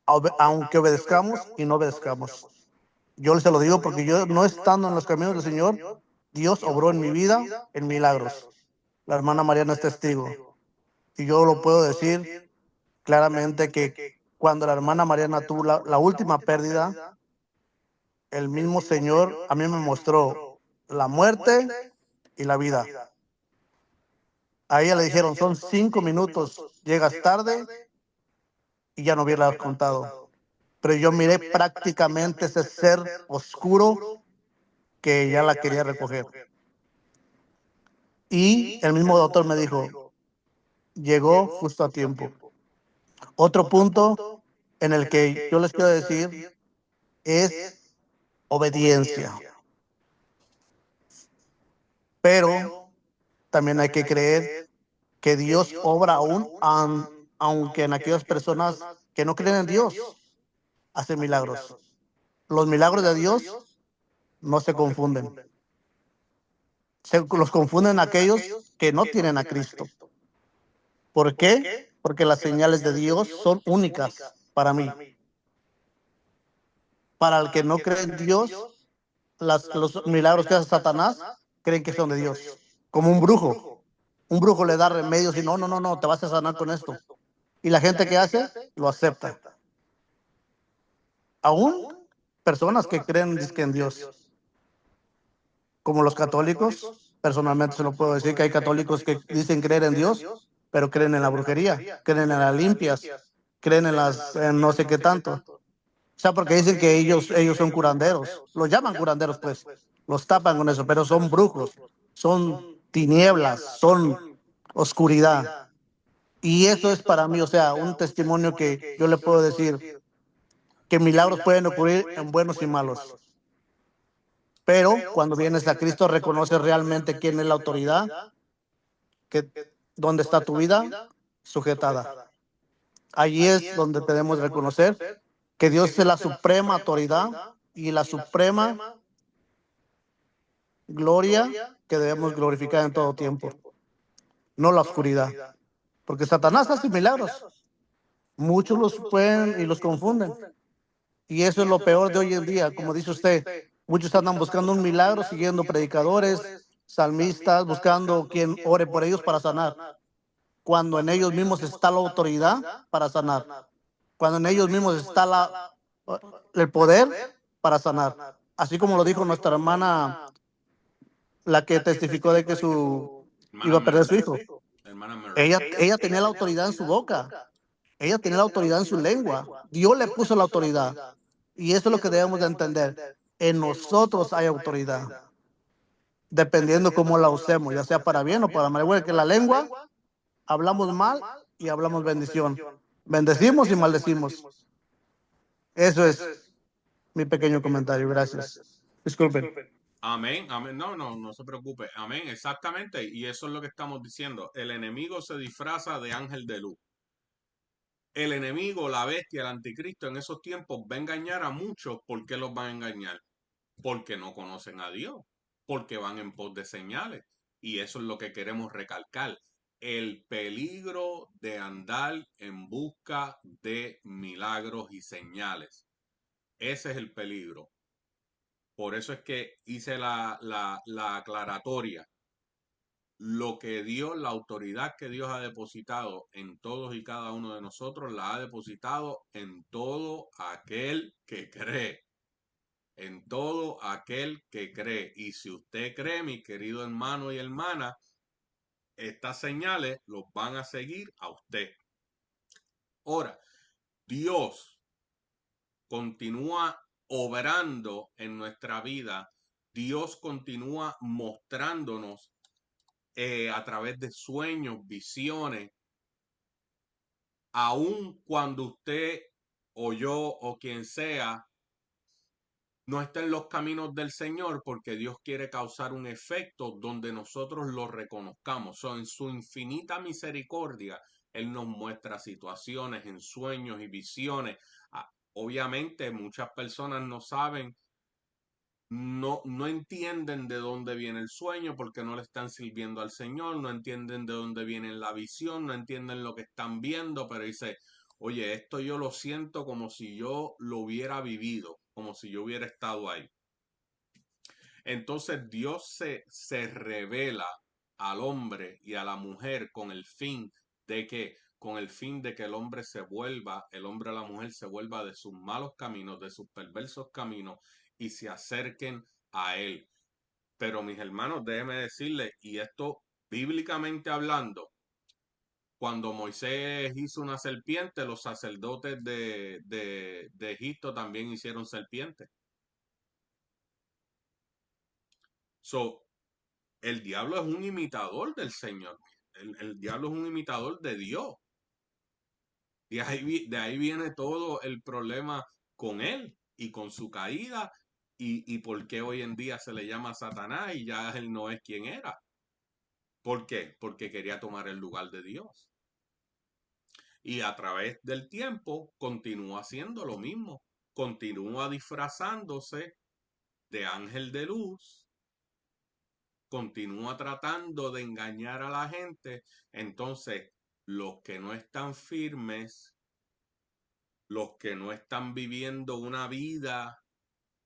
aunque obedezcamos y no obedezcamos. Yo se lo digo porque yo, no estando en los caminos del Señor, Dios obró en mi vida en milagros. La hermana Mariana es testigo. Y yo lo puedo decir claramente que cuando la hermana Mariana tuvo la última pérdida, el mismo Señor a mí me mostró la muerte y la vida. A ella le dijeron, son 5 minutos, llegas tarde y ya no hubieras contado. Pero yo miré prácticamente ese ser oscuro que ya la quería recoger. Y el mismo doctor me dijo, llegó justo a tiempo. Otro punto en el que yo les quiero decir es obediencia. Pero también hay que creer que Dios obra aunque en aquellas personas que no creen en Dios, hace milagros. Los milagros de Dios no se confunden. Los confunden aquellos que no tienen a Cristo. ¿Por qué? Porque las señales de Dios son únicas para mí. Para el que no cree en Dios, los milagros que hace Satanás creen que son de Dios. Como un brujo. Un brujo le da remedios y no, te vas a sanar con esto. Y la gente que hace, lo acepta. Aún personas que creen en Dios. Como los católicos, personalmente se lo puedo decir que hay católicos que dicen creer en Dios, pero creen en la brujería, creen en las limpias, creen en no sé qué tanto. O sea, porque dicen que ellos son curanderos. Los llaman curanderos, pues. Los tapan con eso, pero son brujos, son tinieblas, son oscuridad. Y eso es para mí, o sea, un testimonio que yo le puedo decir que milagros pueden ocurrir en buenos y malos. Pero cuando vienes a Cristo, reconoces realmente quién es la autoridad, dónde está tu vida sujetada. Allí es donde tenemos que reconocer que Dios es la suprema autoridad y la suprema gloria que debemos glorificar en todo tiempo, no la oscuridad. Porque Satanás hace milagros. Muchos los pueden y los confunden. Y eso es lo peor de hoy en día. Como dice usted, muchos andan buscando un milagro, siguiendo predicadores, salmistas, buscando quien ore por ellos para sanar. Cuando en ellos mismos está la autoridad para sanar. Cuando en ellos mismos está el poder para sanar. Así como lo dijo nuestra hermana, la que testificó de que iba a perder a su hijo. Ella tenía la autoridad en su boca. Ella tenía la autoridad en su lengua. Dios le puso la autoridad. Y eso es lo que debemos de entender. En nosotros hay autoridad. Dependiendo cómo la usemos, ya sea para bien o para mal. Igual que la lengua, hablamos mal y hablamos bendición. Bendecimos y maldecimos. Eso es mi pequeño comentario. Gracias. Disculpen. Amén, amén. No se preocupe. Amén, exactamente. Y eso es lo que estamos diciendo. El enemigo se disfraza de ángel de luz. El enemigo, la bestia, el anticristo en esos tiempos va a engañar a muchos. ¿Por qué los van a engañar? Porque no conocen a Dios, porque van en pos de señales. Y eso es lo que queremos recalcar. El peligro de andar en busca de milagros y señales. Ese es el peligro. Por eso es que hice la aclaratoria. lo que Dios, la autoridad que Dios ha depositado en todos y cada uno de nosotros, la ha depositado en todo aquel que cree. En todo aquel que cree. Y si usted cree, mi querido hermano y hermana, estas señales los van a seguir a usted. Ahora, Dios continúa obrando en nuestra vida. Dios continúa mostrándonos a través de sueños, visiones, aun cuando usted o yo o quien sea no está en los caminos del Señor, porque Dios quiere causar un efecto donde nosotros lo reconozcamos. En su infinita misericordia, Él nos muestra situaciones en sueños y visiones. Obviamente muchas personas no saben, no entienden de dónde viene el sueño porque no le están sirviendo al Señor, no entienden de dónde viene la visión, no entienden lo que están viendo, pero dice, oye, esto yo lo siento como si yo lo hubiera vivido, como si yo hubiera estado ahí. Entonces Dios se revela al hombre y a la mujer con el fin de que el hombre se vuelva, el hombre a la mujer se vuelva de sus malos caminos, de sus perversos caminos y se acerquen a él. Pero mis hermanos, déjenme decirles, y esto bíblicamente hablando, cuando Moisés hizo una serpiente, los sacerdotes de Egipto también hicieron serpientes. El diablo es un imitador del Señor. El diablo es un imitador de Dios. De ahí viene todo el problema con él y con su caída y por qué hoy en día se le llama Satanás y ya él no es quien era. ¿Por qué? Porque quería tomar el lugar de Dios. Y a través del tiempo continúa haciendo lo mismo. Continúa disfrazándose de ángel de luz. Continúa tratando de engañar a la gente. Entonces, los que no están firmes, los que no están viviendo una vida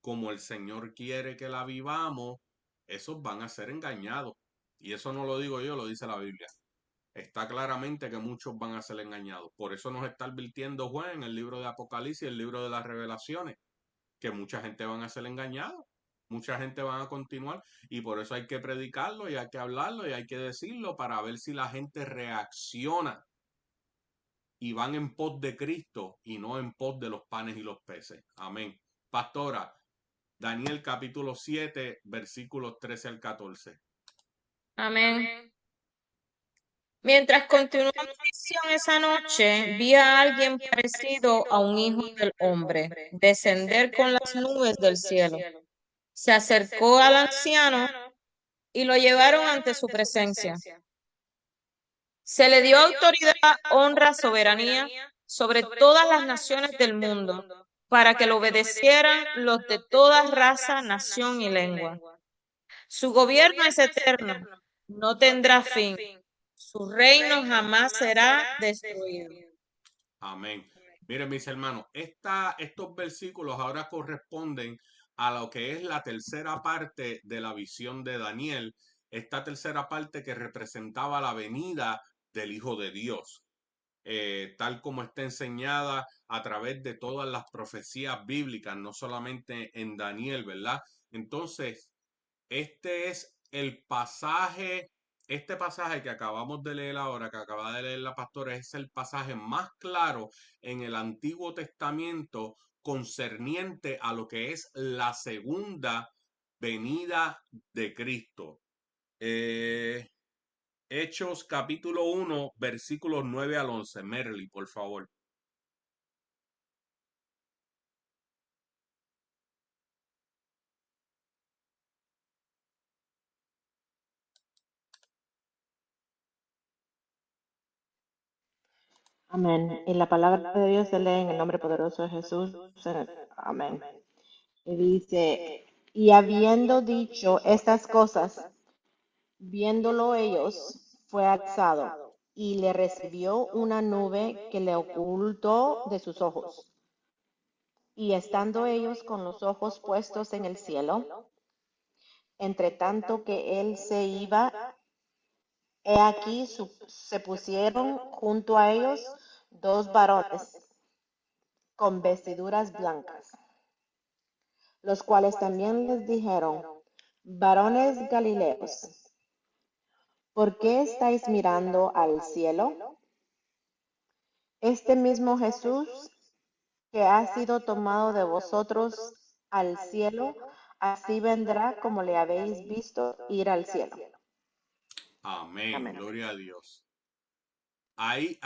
como el Señor quiere que la vivamos, esos van a ser engañados. Y eso no lo digo yo, lo dice la Biblia. Está claramente que muchos van a ser engañados. Por eso nos está advirtiendo Juan en el libro de Apocalipsis, el libro de las revelaciones, que mucha gente van a ser engañados. Mucha gente van a continuar y por eso hay que predicarlo y hay que hablarlo y hay que decirlo para ver si la gente reacciona y van en pos de Cristo y no en pos de los panes y los peces. Amén. Pastora, Daniel capítulo 7, versículos 13 al 14. Amén. Mientras continuaba la visión esa noche, vi a alguien parecido a un hijo del hombre descender con las nubes del cielo. Se acercó al anciano y lo llevaron ante su presencia. Se le dio autoridad, honra, soberanía sobre todas las naciones del mundo, para que lo obedecieran los de toda raza, nación y lengua. Su gobierno es eterno, no tendrá fin. Su reino jamás será destruido. Amén. Miren, mis hermanos, estos versículos ahora corresponden a lo que es la tercera parte de la visión de Daniel, esta tercera parte que representaba la venida del Hijo de Dios, tal como está enseñada a través de todas las profecías bíblicas, no solamente en Daniel, ¿verdad? Entonces, este es este pasaje que acabamos de leer ahora, que acaba de leer la pastora, es el pasaje más claro en el Antiguo Testamento concerniente a lo que es la segunda venida de Cristo. Hechos capítulo 1, versículos 9 al 11. Merly, por favor. Amén. Y la palabra de Dios se lee en el nombre poderoso de Jesús. Amén. Y dice, y habiendo dicho estas cosas, viéndolo ellos, fue alzado, y le recibió una nube que le ocultó de sus ojos. Y estando ellos con los ojos puestos en el cielo, entre tanto que él se iba, He aquí se pusieron junto a ellos dos varones con vestiduras blancas, los cuales también les dijeron, varones Galileos, ¿por qué estáis mirando al cielo? Este mismo Jesús que ha sido tomado de vosotros al cielo, así vendrá como le habéis visto ir al cielo. Amén, Amén. gloria a Dios. Ahí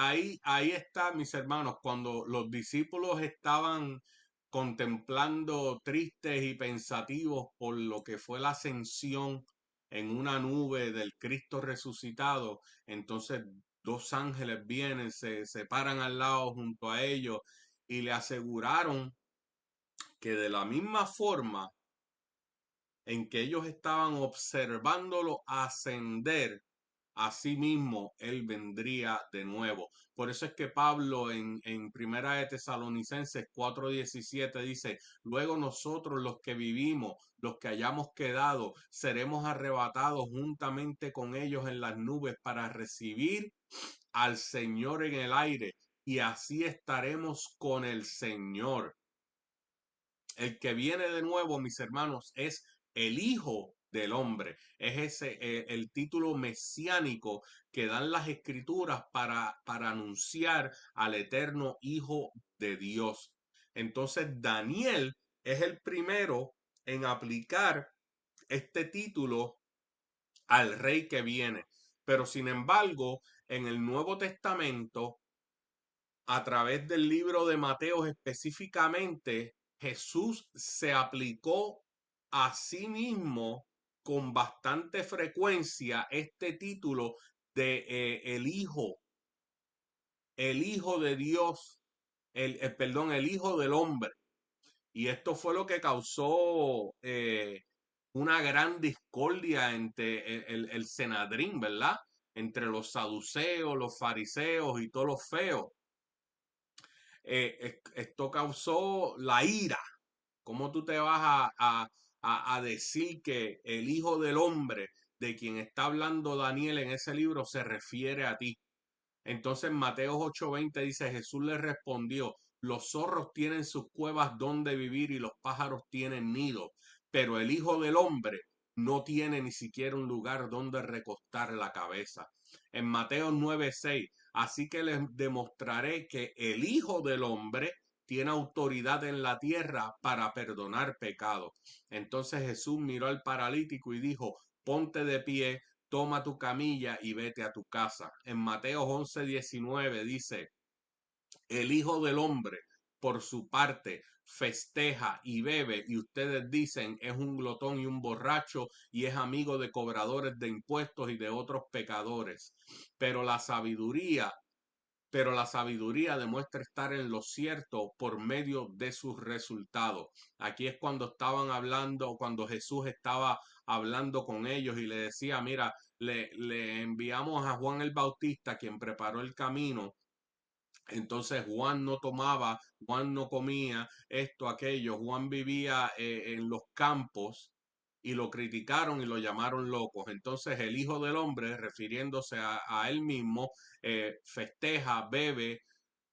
está, mis hermanos, cuando los discípulos estaban contemplando tristes y pensativos por lo que fue la ascensión en una nube del Cristo resucitado, entonces dos ángeles vienen, se paran al lado junto a ellos y le aseguraron que de la misma forma en que ellos estaban observándolo ascender, asimismo él vendría de nuevo. Por eso es que Pablo en Primera de Tesalonicenses 4:17 dice, luego nosotros los que vivimos, los que hayamos quedado, seremos arrebatados juntamente con ellos en las nubes para recibir al Señor en el aire y así estaremos con el Señor. El que viene de nuevo, mis hermanos, es el Hijo del Hombre. Es ese el título mesiánico que dan las escrituras para anunciar al eterno Hijo de Dios. Entonces, Daniel es el primero en aplicar este título al rey que viene. Pero sin embargo, en el Nuevo Testamento, a través del libro de Mateo específicamente, Jesús se aplicó a sí mismo con bastante frecuencia este título de el Hijo de Dios, perdón, el Hijo del Hombre. Y esto fue lo que causó una gran discordia entre el Senadrín, ¿verdad? Entre los saduceos, los fariseos y todos los feos. Esto causó la ira. ¿Cómo tú te vas a decir que el Hijo del Hombre, de quien está hablando Daniel en ese libro, se refiere a ti? Entonces Mateo 8:20 dice, Jesús le respondió, los zorros tienen sus cuevas donde vivir y los pájaros tienen nidos, pero el Hijo del Hombre no tiene ni siquiera un lugar donde recostar la cabeza. En Mateo 9:6, así que les demostraré que el Hijo del Hombre tiene autoridad en la tierra para perdonar pecados. Entonces Jesús miró al paralítico y dijo, ponte de pie, toma tu camilla y vete a tu casa. En Mateo 11:19 dice, el Hijo del Hombre, por su parte, festeja y bebe, y ustedes dicen es un glotón y un borracho, y es amigo de cobradores de impuestos y de otros pecadores. Pero la sabiduría pero la sabiduría demuestra estar en lo cierto por medio de sus resultados. Aquí es cuando estaban hablando, cuando Jesús estaba hablando con ellos y le decía, mira, le enviamos a Juan el Bautista, quien preparó el camino. Entonces Juan no tomaba, Juan no comía esto, aquello, Juan vivía en los campos y lo criticaron y lo llamaron locos. Entonces el Hijo del Hombre, refiriéndose a él mismo, festeja, bebe,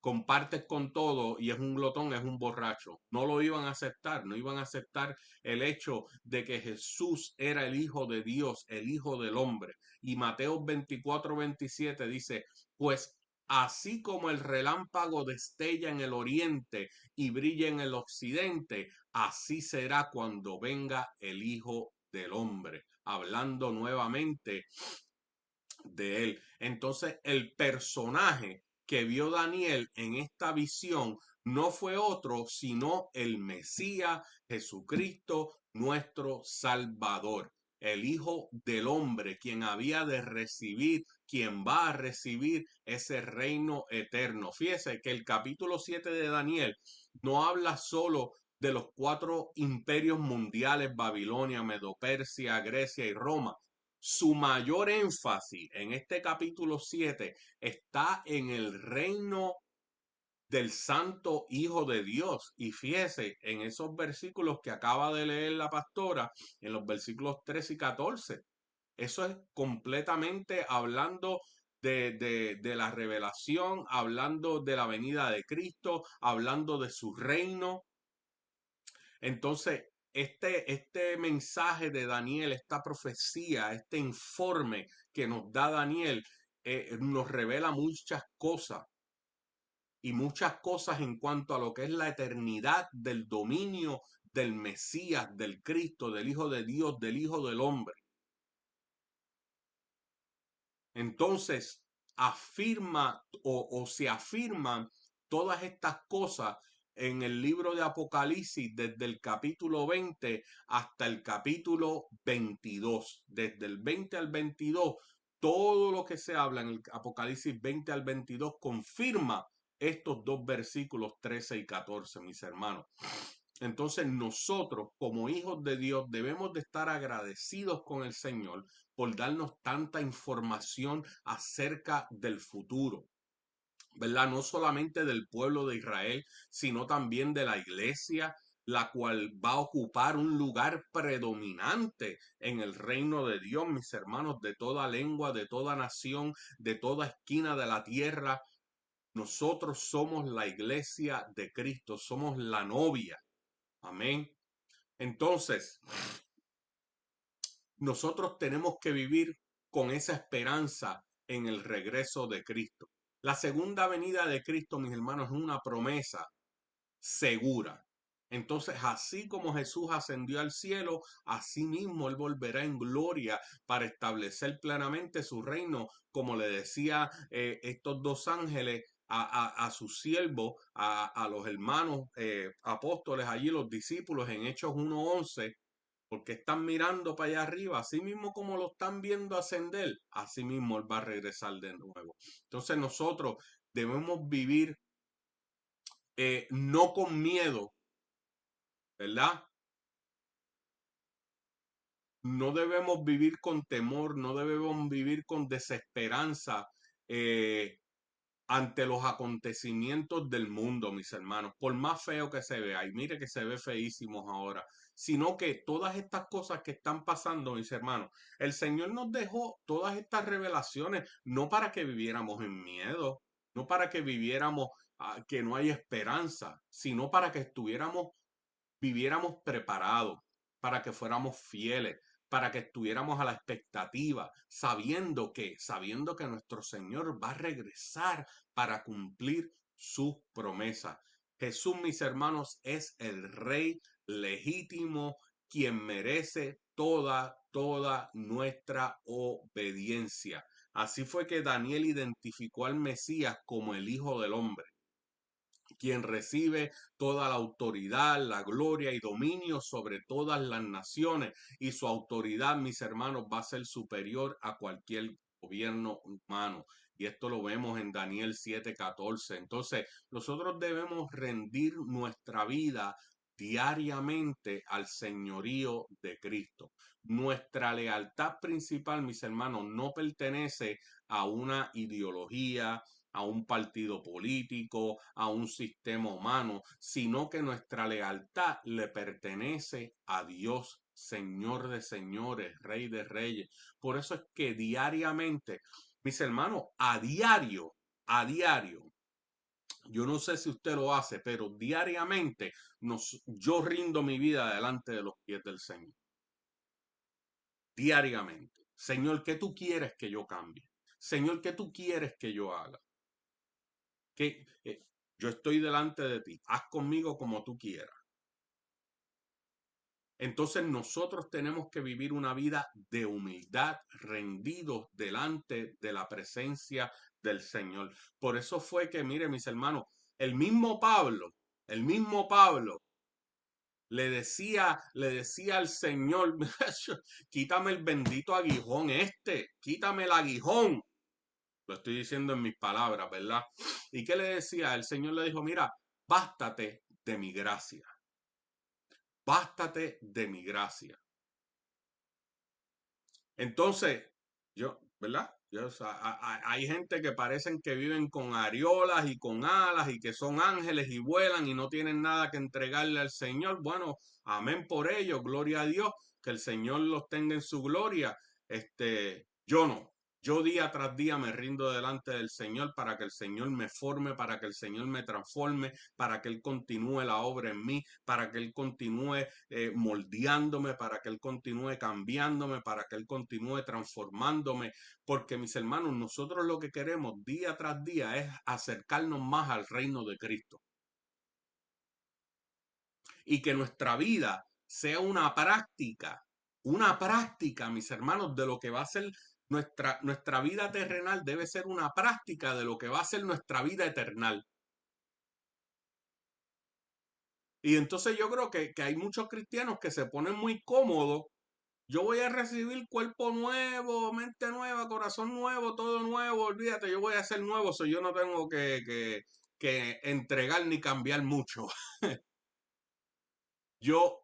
comparte con todo y es un glotón, es un borracho. No lo iban a aceptar, no iban a aceptar el hecho de que Jesús era el Hijo de Dios, el Hijo del Hombre. Y Mateo 24:27 dice, pues así como el relámpago destella en el oriente y brilla en el occidente, así será cuando venga el Hijo del Hombre, hablando nuevamente de él. Entonces, el personaje que vio Daniel en esta visión no fue otro sino el Mesías Jesucristo, nuestro Salvador, el Hijo del Hombre, quien había de recibir, quien va a recibir ese reino eterno. Fíjese que el capítulo 7 de Daniel no habla solo de los cuatro imperios mundiales, Babilonia, Medo-Persia, Grecia y Roma. Su mayor énfasis en este capítulo 7 está en el reino del Santo Hijo de Dios. Y fíjese en esos versículos que acaba de leer la pastora, en los versículos 13 y 14. Eso es completamente hablando de la revelación, hablando de la venida de Cristo, hablando de su reino. Entonces, este mensaje de Daniel, esta profecía, este informe que nos da Daniel, nos revela muchas cosas y muchas cosas en cuanto a lo que es la eternidad del dominio del Mesías, del Cristo, del Hijo de Dios, del Hijo del Hombre. Entonces, afirma o se afirman todas estas cosas en el libro de Apocalipsis desde el capítulo 20 hasta el capítulo 22. Desde el 20 al 22, todo lo que se habla en el Apocalipsis 20 al 22 confirma estos dos versículos 13 y 14, mis hermanos. Entonces nosotros como hijos de Dios debemos de estar agradecidos con el Señor por darnos tanta información acerca del futuro, ¿verdad? No solamente del pueblo de Israel, sino también de la iglesia, la cual va a ocupar un lugar predominante en el reino de Dios, mis hermanos, de toda lengua, de toda nación, de toda esquina de la tierra. Nosotros somos la iglesia de Cristo, somos la novia. Amén. Entonces, nosotros tenemos que vivir con esa esperanza en el regreso de Cristo. La segunda venida de Cristo, mis hermanos, es una promesa segura. Entonces, así como Jesús ascendió al cielo, así mismo Él volverá en gloria para establecer plenamente su reino, como le decía estos dos ángeles a su siervo, a los hermanos apóstoles allí, los discípulos en Hechos 1:11, porque están mirando para allá arriba, así mismo como lo están viendo ascender, así mismo Él va a regresar de nuevo. Entonces nosotros debemos vivir no con miedo, ¿verdad? No debemos vivir con temor, no debemos vivir con desesperanza ante los acontecimientos del mundo, mis hermanos, por más feo que se vea, y mire que se ve feísimos ahora, sino que todas estas cosas que están pasando, mis hermanos, el Señor nos dejó todas estas revelaciones, no para que viviéramos en miedo, no para que viviéramos que no hay esperanza, sino para que viviéramos preparados, para que fuéramos fieles, para que estuviéramos a la expectativa, sabiendo que nuestro Señor va a regresar para cumplir sus promesas. Jesús, mis hermanos, es el Rey legítimo, quien merece toda nuestra obediencia. Así fue que Daniel identificó al Mesías como el Hijo del Hombre, quien recibe toda la autoridad, la gloria y dominio sobre todas las naciones, y su autoridad, mis hermanos, va a ser superior a cualquier gobierno humano. Y esto lo vemos en Daniel 7:14. Entonces, nosotros debemos rendir nuestra vida diariamente al señorío de Cristo. Nuestra lealtad principal, mis hermanos, no pertenece a una ideología, a un partido político, a un sistema humano, sino que nuestra lealtad le pertenece a Dios, Señor de señores, Rey de reyes. Por eso es que diariamente, mis hermanos, a diario, yo no sé si usted lo hace, pero diariamente yo rindo mi vida delante de los pies del Señor. Diariamente. Señor, ¿qué tú quieres que yo cambie? Señor, ¿qué tú quieres que yo haga? Que yo estoy delante de ti, haz conmigo como tú quieras. Entonces nosotros tenemos que vivir una vida de humildad, rendidos delante de la presencia del Señor. Por eso fue que, mire, mis hermanos, el mismo Pablo le decía al Señor, quítame el bendito aguijón quítame el aguijón. Lo estoy diciendo en mis palabras, ¿verdad? ¿Y qué le decía? El Señor le dijo, mira, bástate de mi gracia. Bástate de mi gracia. Entonces, ¿verdad? Hay gente que parecen que viven con areolas y con alas y que son ángeles y vuelan y no tienen nada que entregarle al Señor. Bueno, amén por ello, gloria a Dios, que el Señor los tenga en su gloria. Yo no. Yo día tras día me rindo delante del Señor para que el Señor me forme, para que el Señor me transforme, para que Él continúe la obra en mí, para que Él continúe moldeándome, para que Él continúe cambiándome, para que Él continúe transformándome. Porque mis hermanos, nosotros lo que queremos día tras día es acercarnos más al reino de Cristo. Y que nuestra vida sea una práctica, mis hermanos, de lo que va a ser nuestra vida terrenal. Debe ser una práctica de lo que va a ser nuestra vida eternal. Y entonces yo creo que hay muchos cristianos que se ponen muy cómodos. Yo voy a recibir cuerpo nuevo, mente nueva, corazón nuevo, todo nuevo. Olvídate, yo voy a ser nuevo, yo no tengo que entregar ni cambiar mucho. Yo,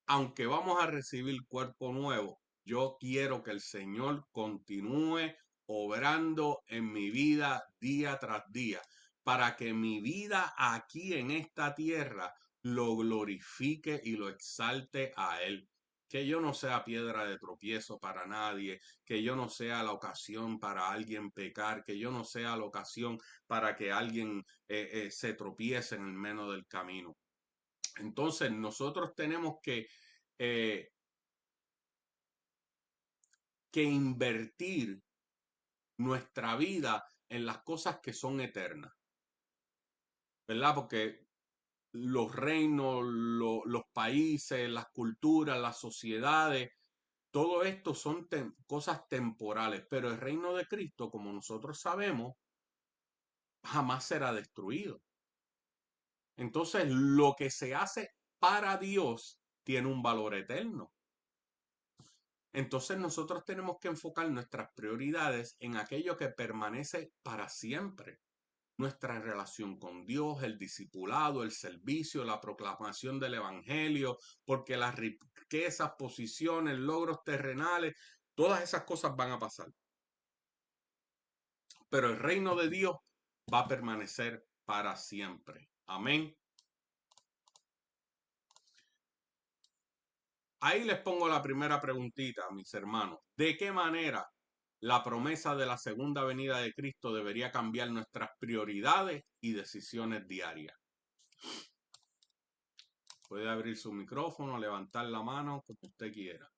aunque vamos a recibir cuerpo nuevo, yo quiero que el Señor continúe obrando en mi vida día tras día, para que mi vida aquí en esta tierra lo glorifique y lo exalte a Él. Que yo no sea piedra de tropiezo para nadie, que yo no sea la ocasión para alguien pecar, que yo no sea la ocasión para que alguien se tropiece en el medio del camino. Entonces nosotros tenemos eh, que invertir nuestra vida en las cosas que son eternas, ¿verdad? Porque los reinos, los países, las culturas, las sociedades, todo esto son cosas temporales, pero el reino de Cristo, como nosotros sabemos, jamás será destruido. Entonces, lo que se hace para Dios tiene un valor eterno. Entonces nosotros tenemos que enfocar nuestras prioridades en aquello que permanece para siempre. Nuestra relación con Dios, el discipulado, el servicio, la proclamación del evangelio, porque las riquezas, posiciones, logros terrenales, todas esas cosas van a pasar. Pero el reino de Dios va a permanecer para siempre. Amén. Ahí les pongo la primera preguntita, mis hermanos. ¿De qué manera la promesa de la segunda venida de Cristo debería cambiar nuestras prioridades y decisiones diarias? Puede abrir su micrófono, levantar la mano, como usted quiera.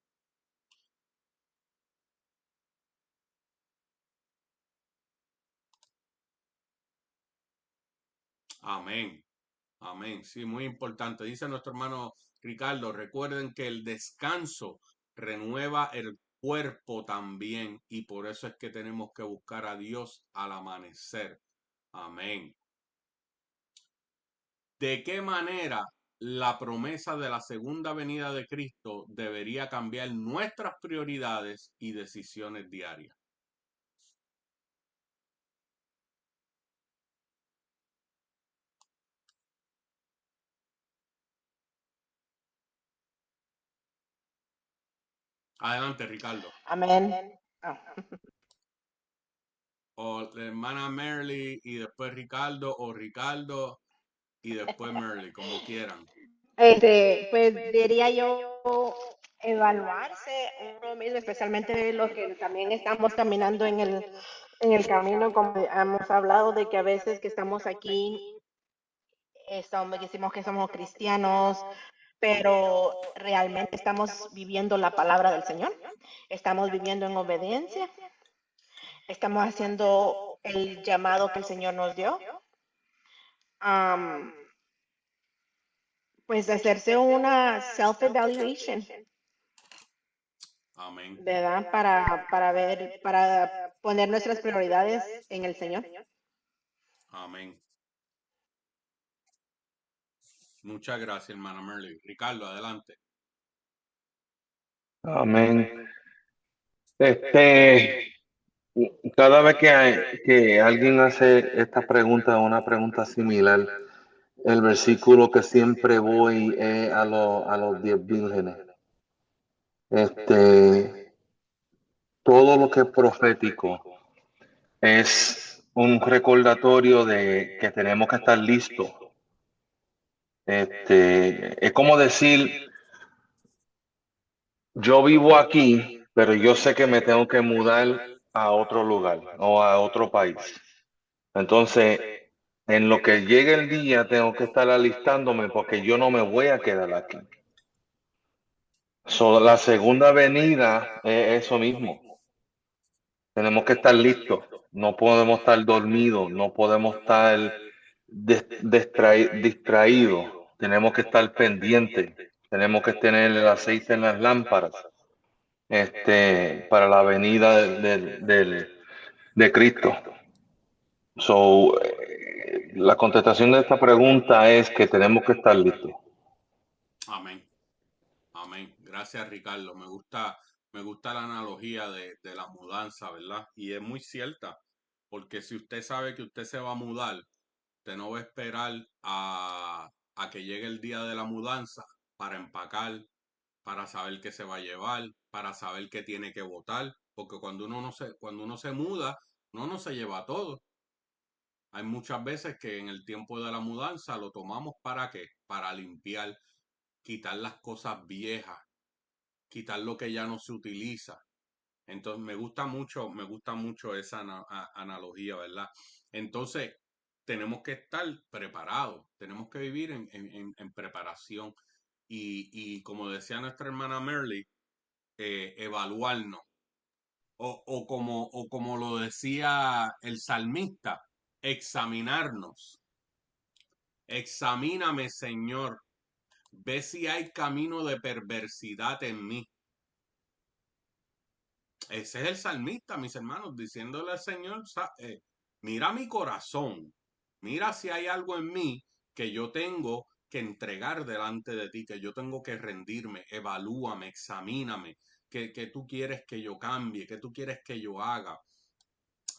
Amén. Amén. Sí, muy importante. Dice nuestro hermano Ricardo, recuerden que el descanso renueva el cuerpo también, y por eso es que tenemos que buscar a Dios al amanecer. Amén. ¿De qué manera la promesa de la segunda venida de Cristo debería cambiar nuestras prioridades y decisiones diarias? Adelante, Ricardo. Amén. O la hermana Merly y después Ricardo, o Ricardo y después Merly, como quieran. Pues diría yo evaluarse uno mismo, especialmente los que también estamos caminando en el camino, como hemos hablado de que a veces que estamos aquí, decimos que somos cristianos, pero realmente estamos viviendo la palabra del Señor, estamos viviendo en obediencia, estamos haciendo el llamado que el Señor nos dio. Pues hacerse una self-evaluation. Amén. ¿Verdad? Para ver, para poner nuestras prioridades en el Señor. Amén. Muchas gracias, hermana Merly. Ricardo, adelante. Amén. Cada vez que alguien hace esta pregunta, una pregunta similar, el versículo que siempre voy es a los 10 vírgenes. Todo lo que es profético es un recordatorio de que tenemos que estar listos. Es como decir, yo vivo aquí, pero yo sé que me tengo que mudar a otro lugar o a otro país. Entonces, en lo que llegue el día, tengo que estar alistándome porque yo no me voy a quedar aquí. La segunda venida es eso mismo. Tenemos que estar listos. No podemos estar dormidos, no podemos estar distraídos. Tenemos que estar pendientes. Tenemos que tener el aceite en las lámparas, para la venida de Cristo. La contestación de esta pregunta es que tenemos que estar listos. Amén. Amén. Gracias, Ricardo. Me gusta la analogía de la mudanza, ¿verdad? Y es muy cierta, porque si usted sabe que usted se va a mudar, usted no va a esperar a que llegue el día de la mudanza para empacar, para saber qué se va a llevar, para saber qué tiene que botar, porque cuando uno se muda, uno no se lleva todo. Hay muchas veces que en el tiempo de la mudanza lo tomamos ¿para qué? Para limpiar, quitar las cosas viejas, quitar lo que ya no se utiliza. Entonces me gusta mucho esa analogía, ¿verdad? Entonces, tenemos que estar preparados, tenemos que vivir en preparación y como decía nuestra hermana Merly, evaluarnos. O como lo decía el salmista, examinarnos. Examíname, Señor, ve si hay camino de perversidad en mí. Ese es el salmista, mis hermanos, diciéndole al Señor, mira mi corazón, mira si hay algo en mí que yo tengo que entregar delante de ti, que yo tengo que rendirme, evalúame, examíname, que tú quieres que yo cambie, que tú quieres que yo haga,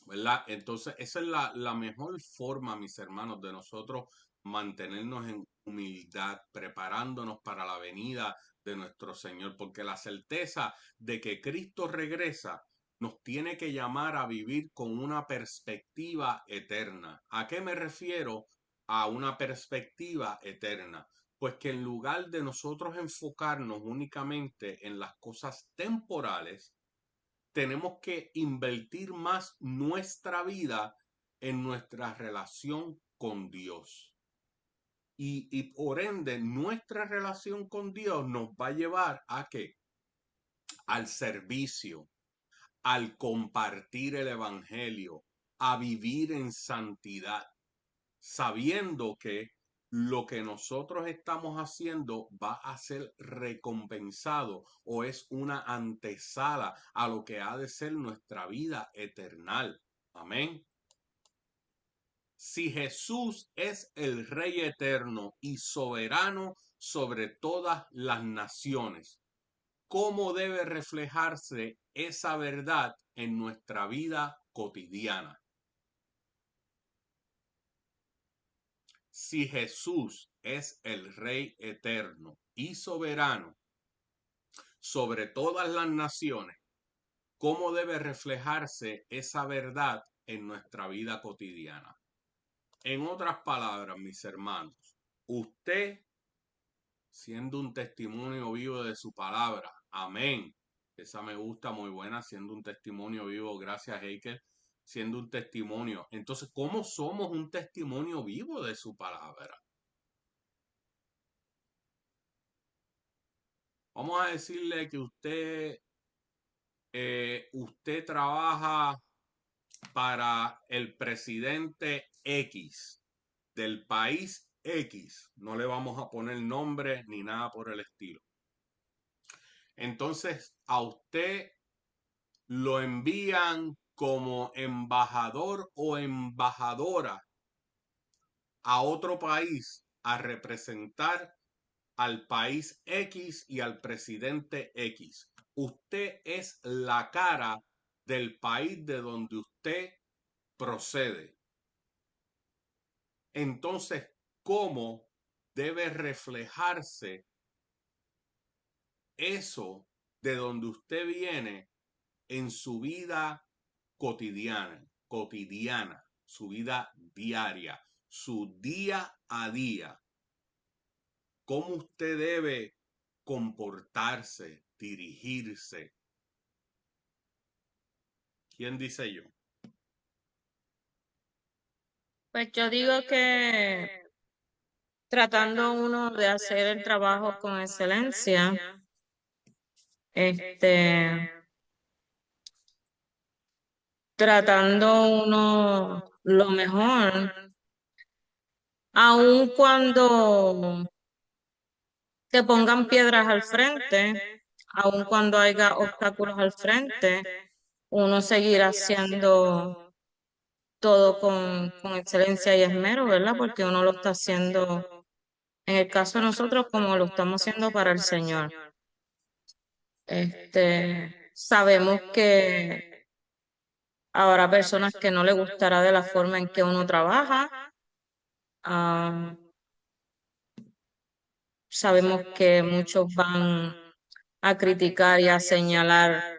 ¿verdad? Entonces, esa es la mejor forma, mis hermanos, de nosotros mantenernos en humildad, preparándonos para la venida de nuestro Señor, porque la certeza de que Cristo regresa nos tiene que llamar a vivir con una perspectiva eterna. ¿A qué me refiero? A una perspectiva eterna. Pues que en lugar de nosotros enfocarnos únicamente en las cosas temporales, tenemos que invertir más nuestra vida en nuestra relación con Dios. Y por ende, nuestra relación con Dios nos va a llevar a qué? Al servicio, al compartir el evangelio, a vivir en santidad, sabiendo que lo que nosotros estamos haciendo va a ser recompensado o es una antesala a lo que ha de ser nuestra vida eterna. Amén. Si Jesús es el Rey eterno y soberano sobre todas las naciones, ¿cómo debe reflejarse esa verdad en nuestra vida cotidiana? Si Jesús es el Rey eterno y soberano sobre todas las naciones, ¿cómo debe reflejarse esa verdad en nuestra vida cotidiana? En otras palabras, mis hermanos, usted, siendo un testimonio vivo de su palabra, amén. Esa me gusta, muy buena, siendo un testimonio vivo, gracias, Heikel, siendo un testimonio. Entonces, ¿cómo somos un testimonio vivo de su palabra? Vamos a decirle que usted trabaja para el presidente X del país X. No le vamos a poner nombre ni nada por el estilo. Entonces, a usted lo envían como embajador o embajadora a otro país a representar al país X y al presidente X. Usted es la cara del país de donde usted procede. Entonces, ¿cómo debe reflejarse eso de donde usted viene en su vida cotidiana, su vida diaria, su día a día? ¿Cómo usted debe comportarse, dirigirse? ¿Quién dice yo? Pues yo digo que tratando uno de hacer el trabajo con excelencia, tratando uno lo mejor, aun cuando te pongan piedras al frente, aun cuando haya obstáculos al frente, uno seguirá haciendo todo con excelencia y esmero, ¿verdad? Porque uno lo está haciendo, en el caso de nosotros, como lo estamos haciendo para el Señor. Sabemos que habrá personas que no les gustará de la forma en que uno trabaja. Ah, sabemos que muchos van a criticar y a señalar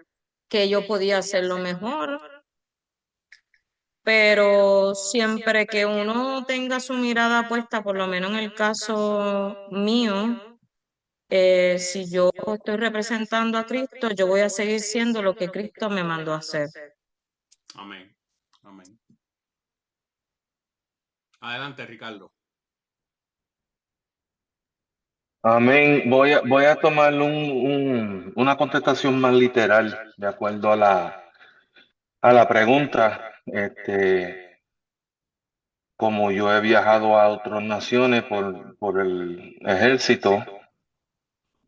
que yo podía hacerlo mejor, pero siempre que uno tenga su mirada puesta, por lo menos en el caso mío, si yo estoy representando a Cristo, yo voy a seguir siendo lo que Cristo me mandó a hacer. Amén. Amén. Adelante, Ricardo. Amén. Voy a tomar una contestación más literal, de acuerdo a la pregunta. Como yo he viajado a otras naciones por el ejército,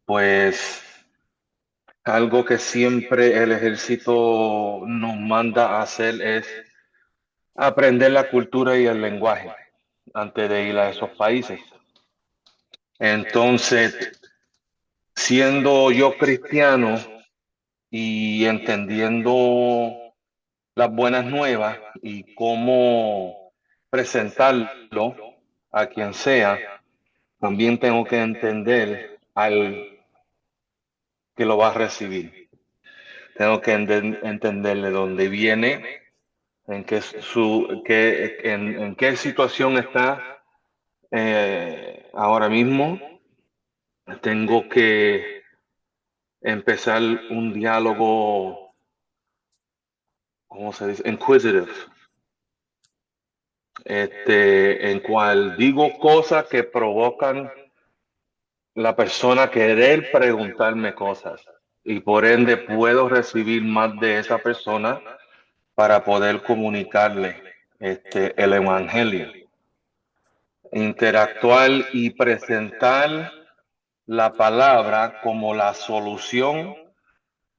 pues algo que siempre el ejército nos manda a hacer es aprender la cultura y el lenguaje antes de ir a esos países. Entonces, siendo yo cristiano y entendiendo las buenas nuevas y cómo presentarlo a quien sea, también tengo que entender al que lo va a recibir. Tengo que entender de dónde viene, en en qué situación está ahora mismo. Tengo que empezar un diálogo, ¿cómo se dice? Inquisitive, en cual digo cosas que provocan la persona querer preguntarme cosas y por ende puedo recibir más de esa persona para poder comunicarle el evangelio, interactuar y presentar la palabra como la solución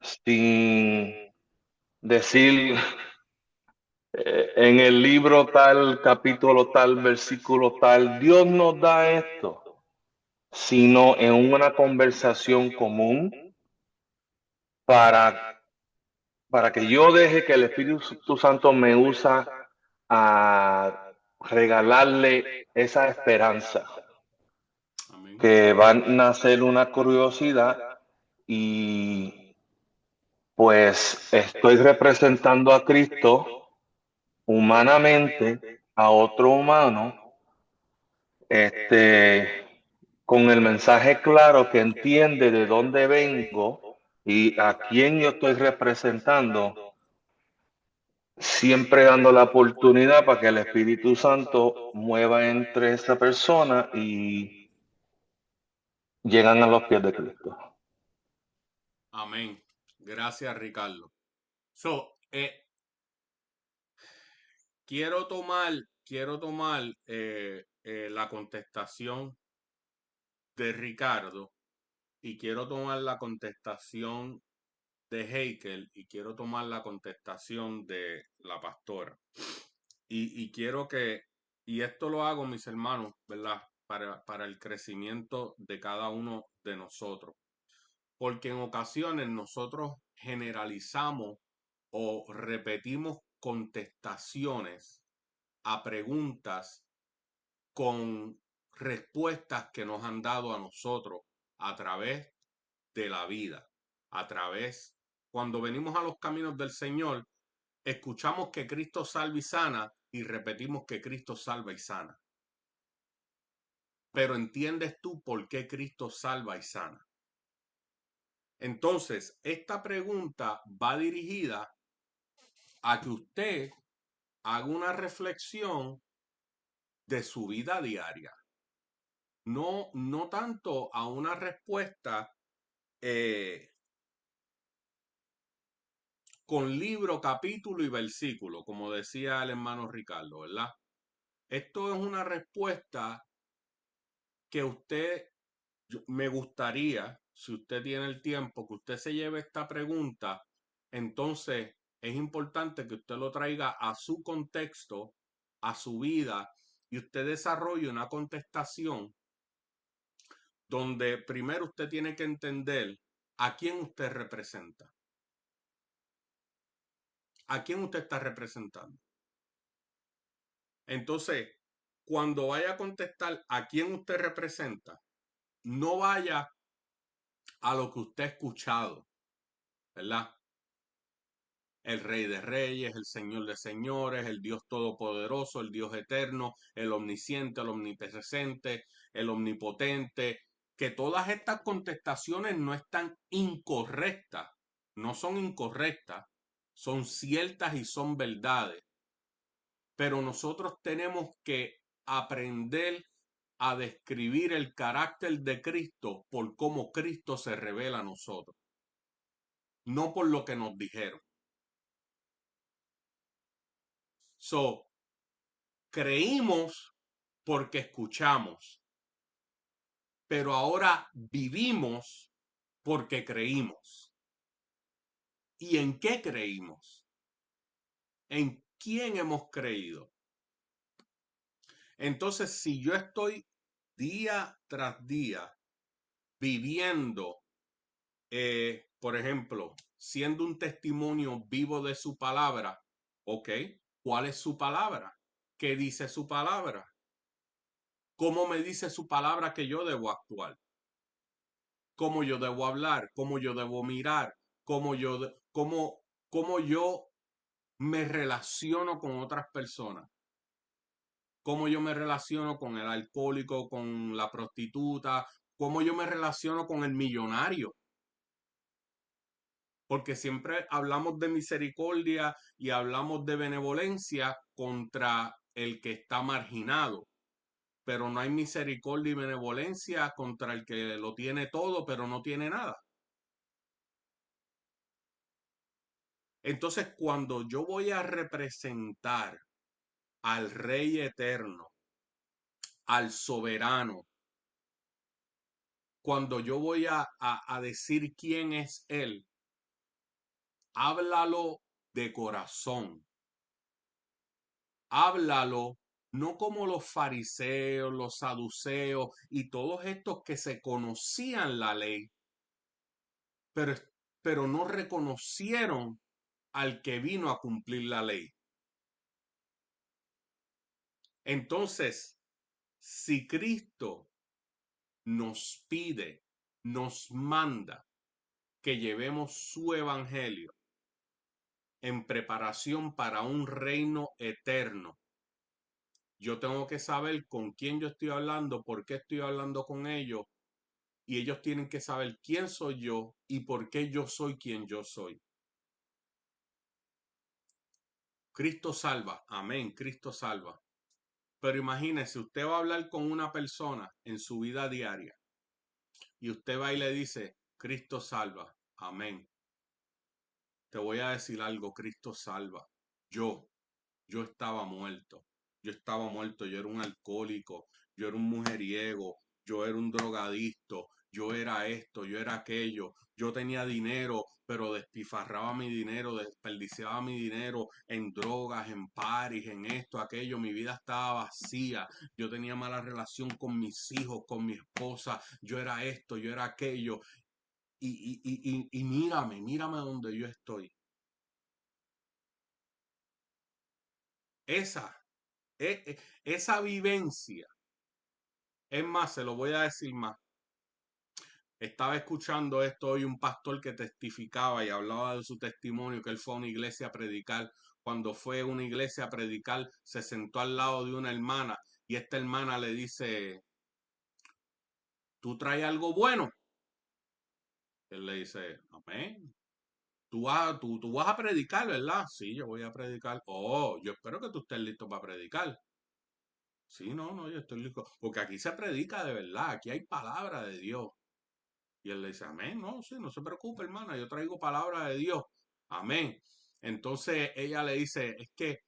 sin decir en el libro tal, capítulo tal, versículo tal, Dios nos da esto, sino en una conversación común para que yo deje que el Espíritu Santo me usa a regalarle esa esperanza, Amén. que va a nacer una curiosidad y pues estoy representando a Cristo humanamente a otro humano, con el mensaje claro que entiende de dónde vengo y a quién yo estoy representando, siempre dando la oportunidad para que el Espíritu Santo mueva entre esa persona y llegan a los pies de Cristo. Amén. Gracias, Ricardo. So, quiero tomar la contestación de Ricardo y quiero tomar la contestación de Heikel y quiero tomar la contestación de la pastora. Y quiero y esto lo hago, mis hermanos, ¿verdad? Para el crecimiento de cada uno de nosotros. Porque en ocasiones nosotros generalizamos o repetimos contestaciones a preguntas con respuestas que nos han dado a nosotros a través de la vida, cuando venimos a los caminos del Señor, escuchamos que Cristo salva y sana y repetimos que Cristo salva y sana. Pero ¿entiendes tú por qué Cristo salva y sana? Entonces, esta pregunta va dirigida a que usted haga una reflexión de su vida diaria. No tanto a una respuesta con libro, capítulo y versículo, como decía el hermano Ricardo, ¿verdad? Esto es una respuesta que me gustaría, si usted tiene el tiempo, que usted se lleve esta pregunta. Entonces es importante que usted lo traiga a su contexto, a su vida, y usted desarrolle una contestación donde primero usted tiene que entender a quién usted representa. ¿A quién usted está representando? Entonces, cuando vaya a contestar a quién usted representa, no vaya a lo que usted ha escuchado, ¿verdad? El Rey de Reyes, el Señor de Señores, el Dios Todopoderoso, el Dios Eterno, el Omnisciente, el Omnipresente, el Omnipotente, que todas estas contestaciones no están incorrectas, no son incorrectas, son ciertas y son verdades. Pero nosotros tenemos que aprender a describir el carácter de Cristo por cómo Cristo se revela a nosotros, no por lo que nos dijeron. So, creímos porque escuchamos, pero ahora vivimos porque creímos. ¿Y en qué creímos? ¿En quién hemos creído? Entonces, si yo estoy día tras día viviendo, por ejemplo, siendo un testimonio vivo de su palabra, ¿ok? ¿Cuál es su palabra? ¿Qué dice su palabra? ¿Cómo me dice su palabra que yo debo actuar? ¿Cómo yo debo hablar? ¿Cómo yo debo mirar? ¿Cómo yo me relaciono con otras personas? ¿Cómo yo me relaciono con el alcohólico, con la prostituta? ¿Cómo yo me relaciono con el millonario? Porque siempre hablamos de misericordia y hablamos de benevolencia contra el que está marginado, pero no hay misericordia y benevolencia contra el que lo tiene todo, pero no tiene nada. Entonces, cuando yo voy a representar al Rey Eterno, al Soberano, cuando yo voy a decir quién es Él, háblalo de corazón. Háblalo no como los fariseos, los saduceos y todos estos que se conocían la ley, pero, pero no reconocieron al que vino a cumplir la ley. Entonces, si Cristo nos pide, nos manda que llevemos su evangelio en preparación para un reino eterno, yo tengo que saber con quién yo estoy hablando, por qué estoy hablando con ellos, y ellos tienen que saber quién soy yo y por qué yo soy quien yo soy. Cristo salva, amén, Cristo salva. Pero imagínese, usted va a hablar con una persona en su vida diaria y usted va y le dice, Cristo salva, amén. Te voy a decir algo, Cristo salva. Yo estaba muerto. Yo estaba muerto, yo era un alcohólico, yo era un mujeriego, yo era un drogadicto, yo era esto, yo era aquello. Yo tenía dinero, pero despilfarraba mi dinero, desperdiciaba mi dinero en drogas, en paris, en esto, aquello. Mi vida estaba vacía. Yo tenía mala relación con mis hijos, con mi esposa. Yo era esto, yo era aquello. Y mírame donde yo estoy. Esa, esa vivencia. Es más, se lo voy a decir más. Estaba escuchando esto hoy un pastor que testificaba y hablaba de su testimonio, que él fue a una iglesia a predicar. Cuando fue a una iglesia a predicar, se sentó al lado de una hermana y esta hermana le dice, ¿tú traes algo bueno? Él le dice, amén. tú vas a predicar, ¿verdad? Sí, yo voy a predicar. Oh, yo espero que tú estés listo para predicar. Sí, no, yo estoy listo. Porque aquí se predica de verdad, aquí hay palabra de Dios. Y él le dice, amén, no, sí, no se preocupe, hermana, yo traigo palabra de Dios. Amén. Entonces ella le dice, es que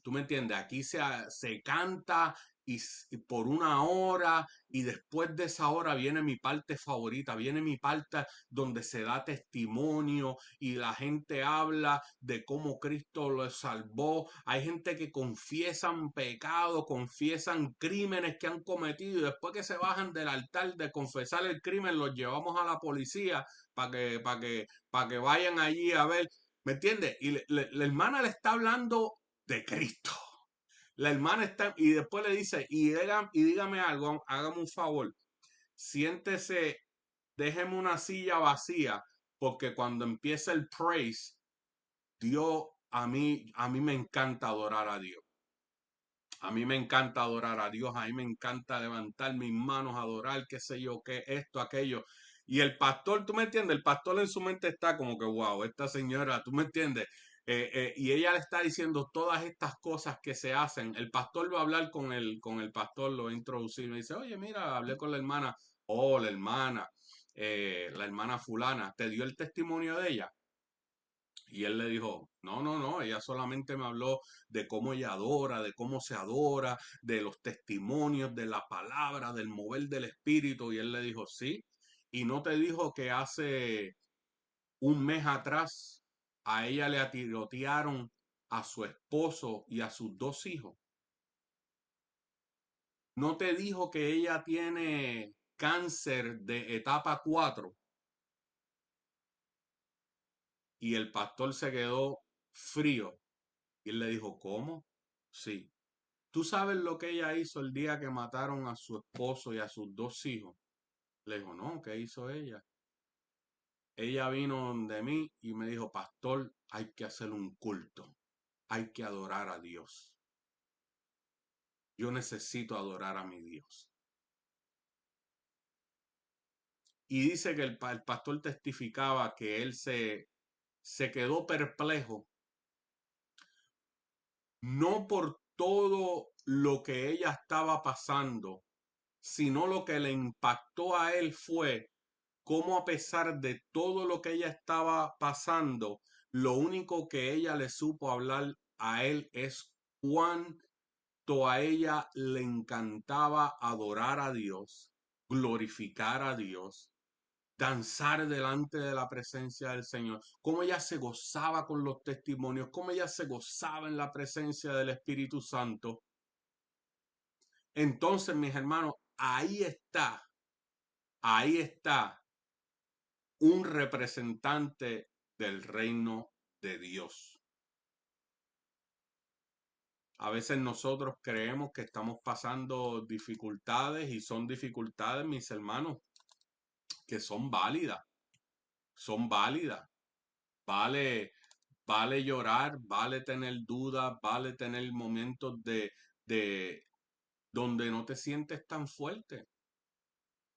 tú me entiendes, aquí se canta y por una hora y después de esa hora viene mi parte favorita, viene mi parte donde se da testimonio y la gente habla de cómo Cristo lo salvó. Hay gente que confiesan pecado, confiesan crímenes que han cometido y después que se bajan del altar de confesar el crimen, los llevamos a la policía para que vayan allí a ver. ¿Me entiendes? Y la hermana le está hablando de Cristo. La hermana está, y después le dice, y dígame algo, hágame un favor, siéntese, déjeme una silla vacía, porque cuando empieza el praise, Dios, a mí me encanta adorar a Dios. A mí me encanta adorar a Dios, a mí me encanta levantar mis manos, adorar, qué sé yo, qué, esto, aquello. Y el pastor, ¿tú me entiendes? El pastor en su mente está como que, wow, esta señora, ¿tú me entiendes? Y ella le está diciendo todas estas cosas que se hacen. El pastor va a hablar con el pastor, lo va a introducir. Me dice, oye, mira, hablé con la hermana. Oh, la hermana fulana, ¿te dio el testimonio de ella? Y él le dijo, no, ella solamente me habló de cómo ella adora, de cómo se adora, de los testimonios, de la palabra, del mover del espíritu. Y él le dijo, sí. Y no te dijo que hace un mes atrás a ella le tirotearon a su esposo y a sus 2 hijos. No te dijo que ella tiene cáncer de etapa 4. Y el pastor se quedó frío. Y él le dijo, ¿cómo? Sí. ¿Tú sabes lo que ella hizo el día que mataron a su esposo y a sus 2 hijos? Le dijo, no, ¿qué hizo ella? Ella vino donde mí y me dijo, pastor, hay que hacer un culto, hay que adorar a Dios. Yo necesito adorar a mi Dios. Y dice que el pastor testificaba que él se quedó perplejo, no por todo lo que ella estaba pasando, sino lo que le impactó a él fue cómo a pesar de todo lo que ella estaba pasando, lo único que ella le supo hablar a él es cuánto a ella le encantaba adorar a Dios, glorificar a Dios, danzar delante de la presencia del Señor, cómo ella se gozaba con los testimonios, cómo ella se gozaba en la presencia del Espíritu Santo. Entonces, mis hermanos, ahí está un representante del reino de Dios. A veces nosotros creemos que estamos pasando dificultades y son dificultades, mis hermanos, que son válidas, son válidas. Vale llorar, vale tener dudas, vale tener momentos de donde no te sientes tan fuerte.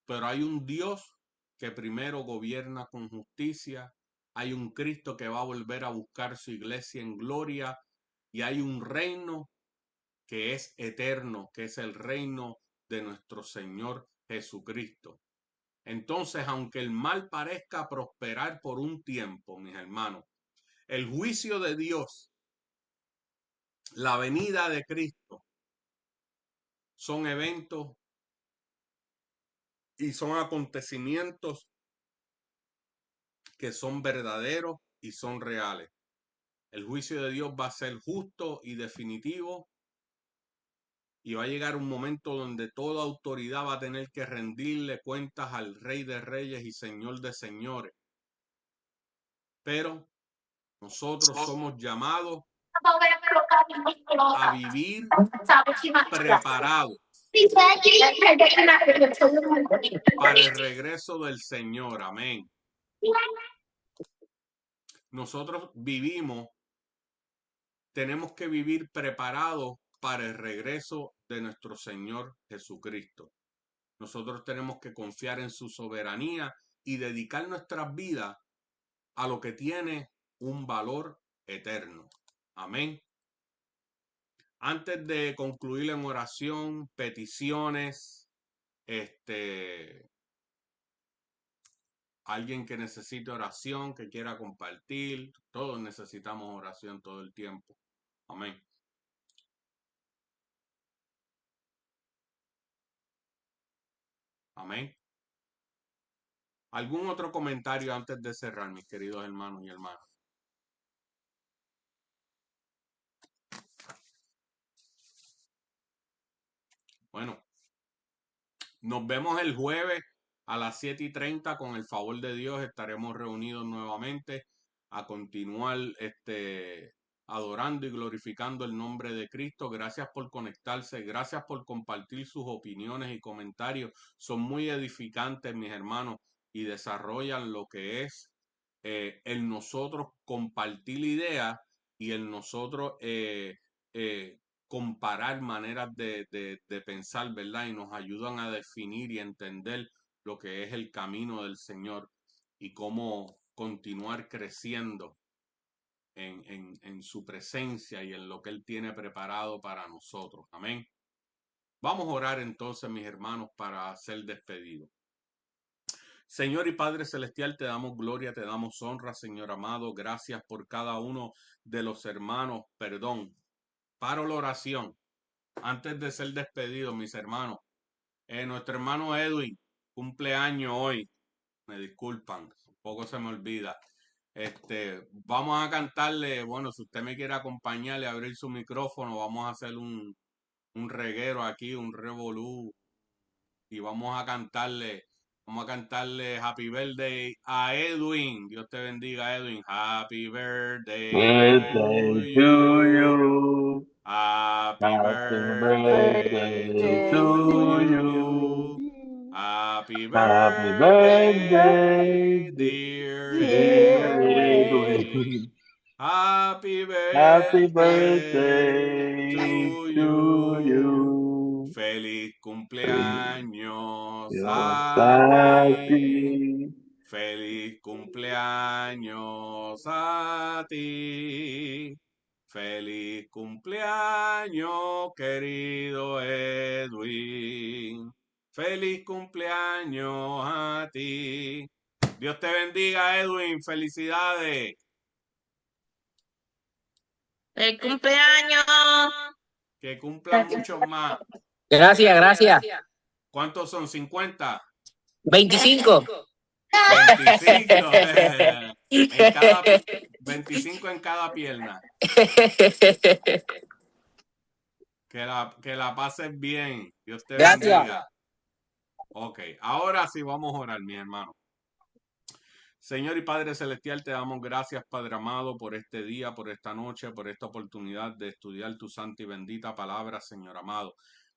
Pero hay un Dios que primero gobierna con justicia, hay un Cristo que va a volver a buscar su iglesia en gloria y hay un reino que es eterno, que es el reino de nuestro Señor Jesucristo. Entonces, aunque el mal parezca prosperar por un tiempo, mis hermanos, el juicio de Dios, la venida de Cristo, son eventos y son acontecimientos que son verdaderos y son reales. El juicio de Dios va a ser justo y definitivo y va a llegar un momento donde toda autoridad va a tener que rendirle cuentas al Rey de Reyes y Señor de Señores. Pero nosotros somos llamados a vivir preparados para el regreso del Señor. Amén. Nosotros tenemos que vivir preparados para el regreso de nuestro Señor Jesucristo. Nosotros tenemos que confiar en su soberanía y dedicar nuestras vidas a lo que tiene un valor eterno. Amén. Antes de concluir en oración, peticiones, alguien que necesite oración, que quiera compartir, todos necesitamos oración todo el tiempo. Amén. Amén. ¿Algún otro comentario antes de cerrar, mis queridos hermanos y hermanas? Bueno, nos vemos el jueves a las 7:30. Con el favor de Dios estaremos reunidos nuevamente a continuar adorando y glorificando el nombre de Cristo. Gracias por conectarse, gracias por compartir sus opiniones y comentarios. Son muy edificantes, mis hermanos, y desarrollan lo que es el nosotros compartir ideas y el nosotros comparar maneras de pensar, ¿verdad? Y nos ayudan a definir y entender lo que es el camino del Señor y cómo continuar creciendo en su presencia y en lo que Él tiene preparado para nosotros. Amén. Vamos a orar entonces, mis hermanos, para ser despedidos. Señor y Padre Celestial, te damos gloria, te damos honra, Señor amado. Gracias por cada uno de los hermanos. Perdón, paro la oración. Antes de ser despedido, mis hermanos, nuestro hermano Edwin, cumpleaños hoy. Me disculpan, un poco se me olvida. Vamos a cantarle, bueno, si usted me quiere acompañarle a abrir su micrófono, vamos a hacer un reguero aquí, un revolú, y vamos a cantarle Happy Birthday a Edwin. Dios te bendiga, Edwin. Happy birthday to Birthday to you. you. Happy Happy birthday birthday to to you. you. Happy Happy birthday, birthday, dear dear Edwin. Edwin. Happy Happy birthday birthday to to you. you. Feliz cumpleaños Dios a a ti. ti. Feliz cumpleaños a ti. Feliz cumpleaños, querido Edwin. Feliz cumpleaños a ti. Dios te bendiga, Edwin. Felicidades. ¡El cumpleaños! Que cumplan muchos más. Gracias, gracias. ¿Cuántos son? 50. 25. 25. 25 en cada pierna. Que la pases bien. Dios te Gracias. bendiga. Ok, ahora sí vamos a orar, mi hermano. Señor y Padre Celestial, te damos gracias, Padre amado, por este día, por esta noche, por esta oportunidad de estudiar tu santa y bendita palabra, Señor amado.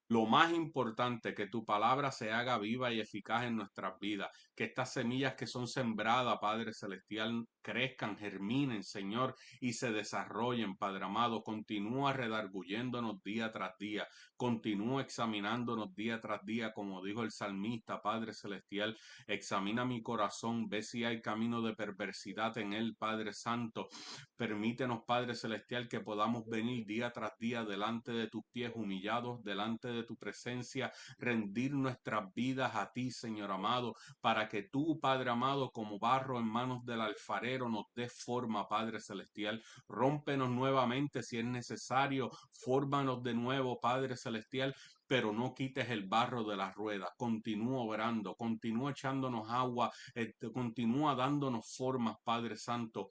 Lo más importante, que tu palabra se haga viva y eficaz en nuestras vidas, que estas semillas que son sembradas, Padre Celestial, crezcan, germinen, Señor, y se desarrollen, Padre amado. Continúa redarguyéndonos día tras día, continúa examinándonos día tras día, como dijo el salmista, Padre Celestial. Examina mi corazón, ve si hay camino de perversidad en él, Padre Santo. Permítenos, Padre Celestial, que podamos venir día tras día delante de tus pies, humillados delante de tu presencia, rendir nuestras vidas a ti, Señor amado, para que tú, Padre amado, como barro en manos del alfarero, nos des forma, Padre Celestial. Rómpenos nuevamente si es necesario, fórmanos de nuevo, Padre Celestial, pero no quites el barro de las ruedas. Continúa obrando, continúa echándonos agua, continúa dándonos formas, Padre Santo,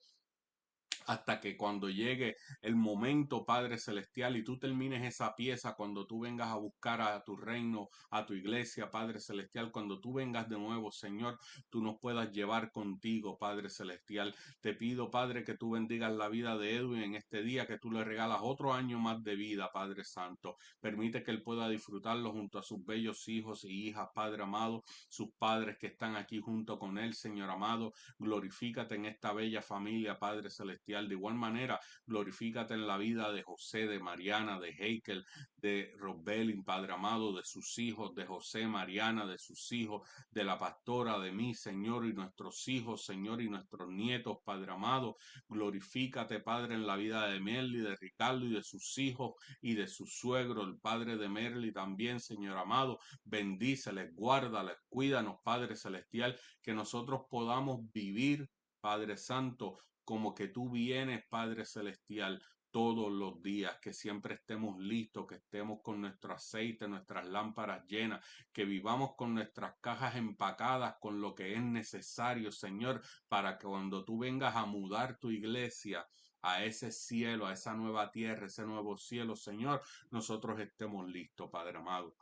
hasta que cuando llegue el momento, Padre Celestial, y tú termines esa pieza, cuando tú vengas a buscar a tu reino, a tu iglesia, Padre Celestial, cuando tú vengas de nuevo, Señor, tú nos puedas llevar contigo, Padre Celestial. Te pido, Padre, que tú bendigas la vida de Edwin en este día, que tú le regalas otro año más de vida, Padre Santo. Permite que él pueda disfrutarlo junto a sus bellos hijos y hijas, Padre amado, sus padres que están aquí junto con él, Señor amado. Glorifícate en esta bella familia, Padre Celestial. celestial. De igual manera, glorifícate en la vida de José, de Mariana, de Heikel, de Robelin, Padre amado, de sus hijos, de José, Mariana, de sus hijos, de la pastora, de mí, Señor, y nuestros hijos, Señor, y nuestros nietos, Padre amado. Glorifícate, Padre, en la vida de Merly, de Ricardo y de sus hijos y de su suegro, el padre de Merly también, Señor amado. Bendíceles, guárdales, cuídanos, Padre celestial, que nosotros podamos vivir, Padre Santo, como que tú vienes, Padre celestial, todos los días, que siempre estemos listos, que estemos con nuestro aceite, nuestras lámparas llenas, que vivamos con nuestras cajas empacadas con lo que es necesario, Señor, para que cuando tú vengas a mudar tu iglesia a ese cielo, a esa nueva tierra, ese nuevo cielo, Señor, nosotros estemos listos, Padre amado.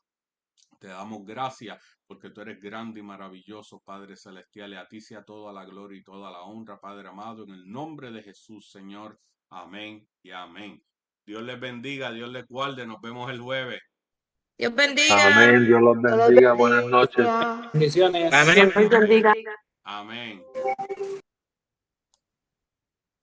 Te damos gracias porque tú eres grande y maravilloso, Padre celestial, y a ti sea toda la gloria y toda la honra, Padre amado, en el nombre de Jesús, Señor. Amén y amén. Dios les bendiga, Dios les guarde. Nos vemos el jueves. Dios bendiga. Amén. Dios los bendiga. Buenas noches. Bendiciones. Amén. Amén.